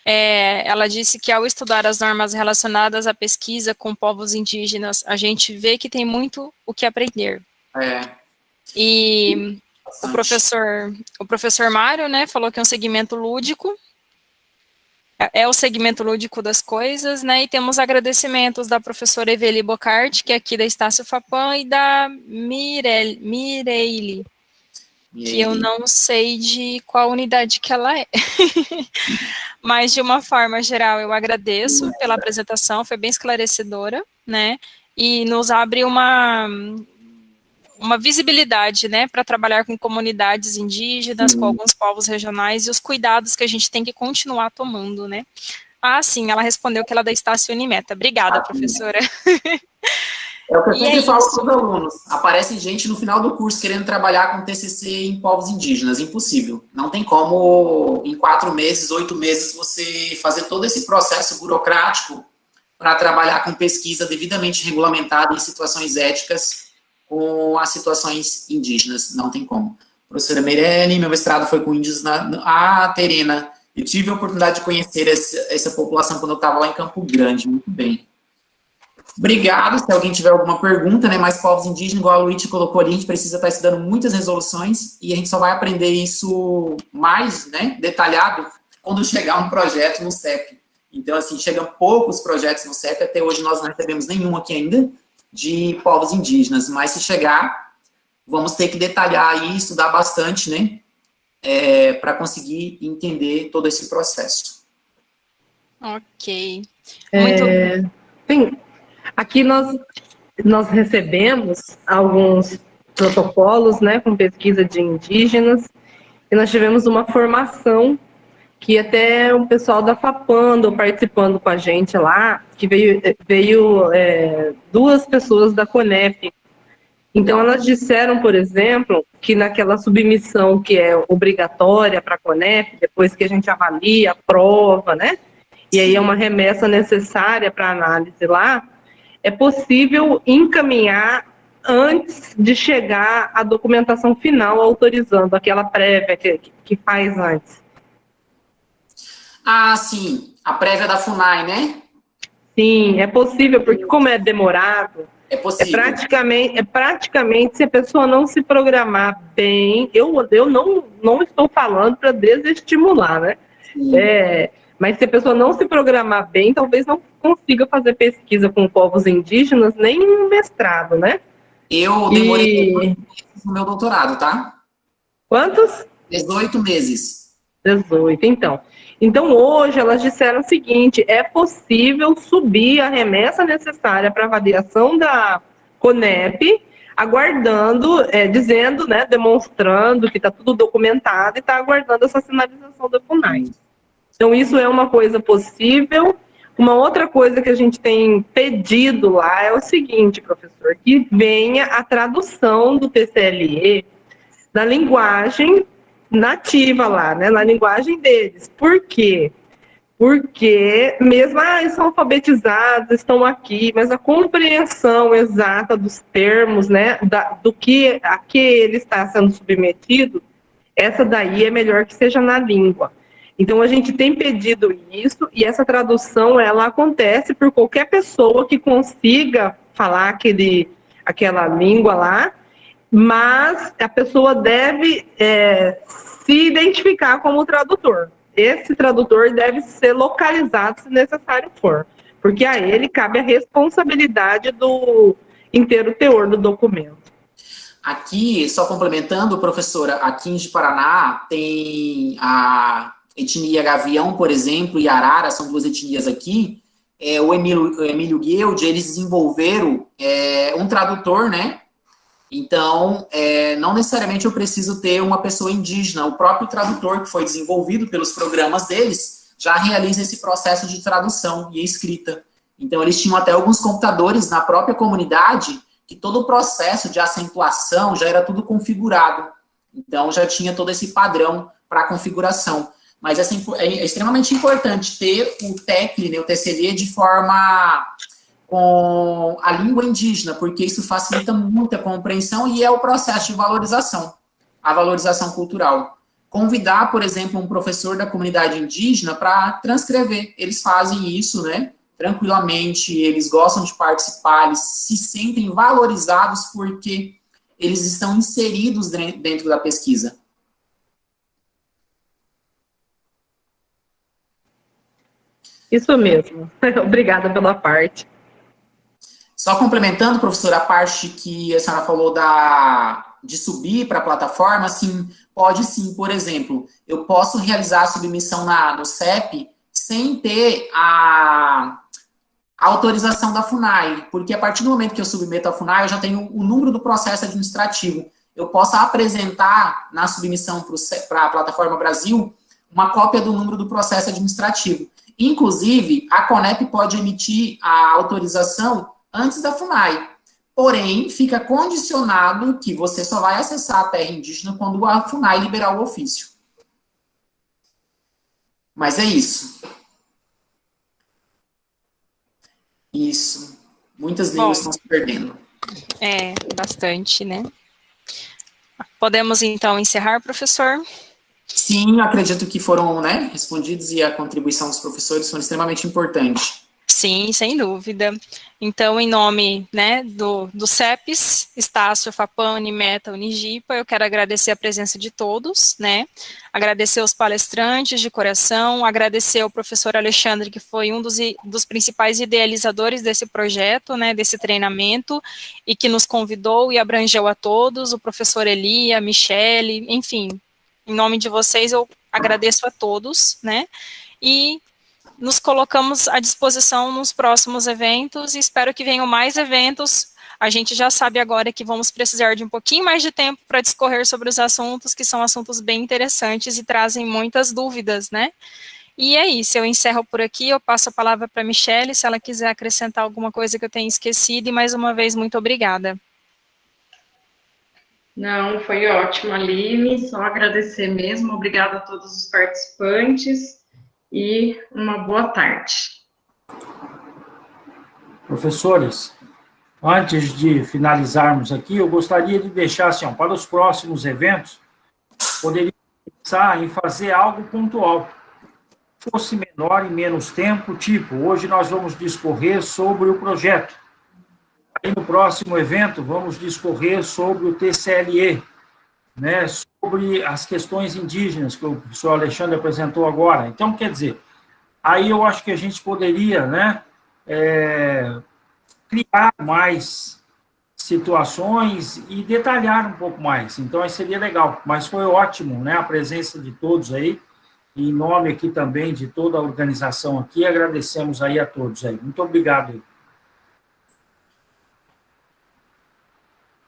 Ela disse que ao estudar as normas relacionadas à pesquisa com povos indígenas, a gente vê que tem muito o que aprender. E o professor Mário, né, falou que é um segmento lúdico, é o segmento lúdico das coisas, né, e temos agradecimentos da professora Eveli Bocart, que é aqui da Estácio Fapam, e da Mireille, que eu não sei de qual unidade que ela é. Mas, de uma forma geral, eu agradeço pela apresentação, foi bem esclarecedora, né, e nos abre uma visibilidade, né, para trabalhar com comunidades indígenas, com alguns povos regionais, e os cuidados que a gente tem que continuar tomando, né. Sim, ela respondeu que ela é da Estácio Unimeta. Obrigada, professora. É o que eu sempre falo para os alunos. Aparece gente no final do curso querendo trabalhar com TCC em povos indígenas. Impossível. Não tem como, em 4 meses, 8 meses, você fazer todo esse processo burocrático para trabalhar com pesquisa devidamente regulamentada em situações éticas com as situações indígenas. Não tem como. Professora Meirene, meu mestrado foi com índios Terena. Eu tive a oportunidade de conhecer essa população quando eu estava lá em Campo Grande. Muito bem. Obrigado, se alguém tiver alguma pergunta, né, mais povos indígenas, igual a Luíte colocou ali, a gente precisa estar estudando muitas resoluções e a gente só vai aprender isso mais, né, detalhado quando chegar um projeto no CEP. Então, assim, chegam poucos projetos no CEP, até hoje nós não recebemos nenhum aqui ainda de povos indígenas, mas se chegar, vamos ter que detalhar aí, estudar bastante, né, para conseguir entender todo esse processo. Ok. Muito Sim. Aqui nós recebemos alguns protocolos, né, com pesquisa de indígenas, e nós tivemos uma formação que até o pessoal da FAPAM andou participando com a gente lá, que veio 2 pessoas da CONEP. Então, elas disseram, por exemplo, que naquela submissão que é obrigatória para a CONEP, depois que a gente avalia, aprova, né, e aí é uma remessa necessária para análise lá, é possível encaminhar antes de chegar à documentação final autorizando aquela prévia que faz antes. Sim, a prévia da FUNAI, né? Sim, é possível, porque como é demorado, é possível. Praticamente se a pessoa não se programar bem, eu não estou falando para desestimular, né? Mas se a pessoa não se programar bem, talvez não consiga fazer pesquisa com povos indígenas, nem um mestrado, né? Eu demorei no meu doutorado, tá? Quantos? 18 meses. 18, então. Então, hoje, elas disseram o seguinte, é possível subir a remessa necessária para avaliação da CONEP, aguardando, dizendo, né, demonstrando que está tudo documentado e está aguardando essa sinalização da FUNAI. Então, isso é uma coisa possível. Uma outra coisa que a gente tem pedido lá é o seguinte, professor, que venha a tradução do TCLE na linguagem nativa lá, né, na linguagem deles. Por quê? Porque mesmo, eles são alfabetizados, estão aqui, mas a compreensão exata dos termos, né, do que a que ele está sendo submetido, essa daí é melhor que seja na língua. Então, a gente tem pedido isso, e essa tradução, ela acontece por qualquer pessoa que consiga falar aquela língua lá, mas a pessoa deve se identificar como tradutor. Esse tradutor deve ser localizado, se necessário for, porque a ele cabe a responsabilidade do inteiro teor do documento. Aqui, só complementando, professora, aqui em Paraná tem a etnia Gavião, por exemplo, e Arara, são duas etnias aqui. O Emílio Guild, eles desenvolveram um tradutor, né? Então, não necessariamente eu preciso ter uma pessoa indígena. O próprio tradutor, que foi desenvolvido pelos programas deles, já realiza esse processo de tradução e escrita. Então, eles tinham até alguns computadores na própria comunidade que todo o processo de acentuação já era tudo configurado. Então, já tinha todo esse padrão para a configuração. Mas é extremamente importante ter o TECL, né, o TCLE, de forma com a língua indígena, porque isso facilita muito a compreensão e é o processo de valorização, a valorização cultural. Convidar, por exemplo, um professor da comunidade indígena para transcrever. Eles fazem isso, né, tranquilamente, eles gostam de participar, eles se sentem valorizados porque eles estão inseridos dentro da pesquisa. Isso mesmo. Obrigada pela parte. Só complementando, professora, a parte que a senhora falou de subir para a plataforma, sim, pode sim. Por exemplo, eu posso realizar a submissão no CEP sem ter a autorização da FUNAI, porque a partir do momento que eu submeto a FUNAI, eu já tenho o número do processo administrativo. Eu posso apresentar na submissão para a Plataforma Brasil uma cópia do número do processo administrativo. Inclusive, a CONEP pode emitir a autorização antes da FUNAI. Porém, fica condicionado que você só vai acessar a terra indígena quando a FUNAI liberar o ofício. Mas é isso. Isso. Muitas línguas estão se perdendo. Bastante, né? Podemos, então, encerrar, professor? Sim, acredito que foram, né, respondidos e a contribuição dos professores foi extremamente importante. Sim, sem dúvida. Então, em nome, né, do CEPES, Estácio, FAPAM, Unimeta, Unigipa, eu quero agradecer a presença de todos, né, agradecer os palestrantes de coração, agradecer ao professor Alexandre, que foi um dos principais idealizadores desse projeto, né, desse treinamento, e que nos convidou e abrangeu a todos, o professor Eli, a Michele, enfim, em nome de vocês, eu agradeço a todos, né, e nos colocamos à disposição nos próximos eventos e espero que venham mais eventos. A gente já sabe agora que vamos precisar de um pouquinho mais de tempo para discorrer sobre os assuntos, que são assuntos bem interessantes e trazem muitas dúvidas, né? E é isso, eu encerro por aqui, eu passo a palavra para a Michele, se ela quiser acrescentar alguma coisa que eu tenha esquecido, e mais uma vez, muito obrigada. Não, foi ótimo, Aline, só agradecer mesmo, obrigada a todos os participantes, e uma boa tarde. Professores, antes de finalizarmos aqui, eu gostaria de deixar, assim, para os próximos eventos, poderia pensar em fazer algo pontual, fosse menor e menos tempo, tipo, hoje nós vamos discorrer sobre o projeto, aí no próximo evento vamos discorrer sobre o TCLE, né, sobre as questões indígenas que o professor Alexandre apresentou agora. Então, quer dizer, aí eu acho que a gente poderia, né, criar mais situações e detalhar um pouco mais. Então, aí seria legal. Mas foi ótimo, né, a presença de todos aí. Em nome aqui também de toda a organização aqui, agradecemos aí a todos aí. Muito obrigado aí.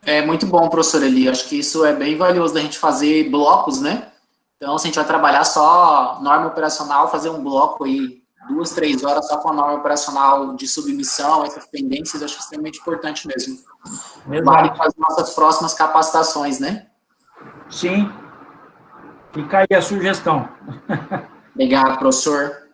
É muito bom, professor Eli. Acho que isso é bem valioso da gente fazer blocos, né? Então, se a gente vai trabalhar só norma operacional, fazer um bloco aí, 2, 3 horas só com a norma operacional de submissão, essas pendências, acho extremamente importante mesmo. Vale para as nossas próximas capacitações, né? Sim. Fica aí a sugestão. Obrigado, professor.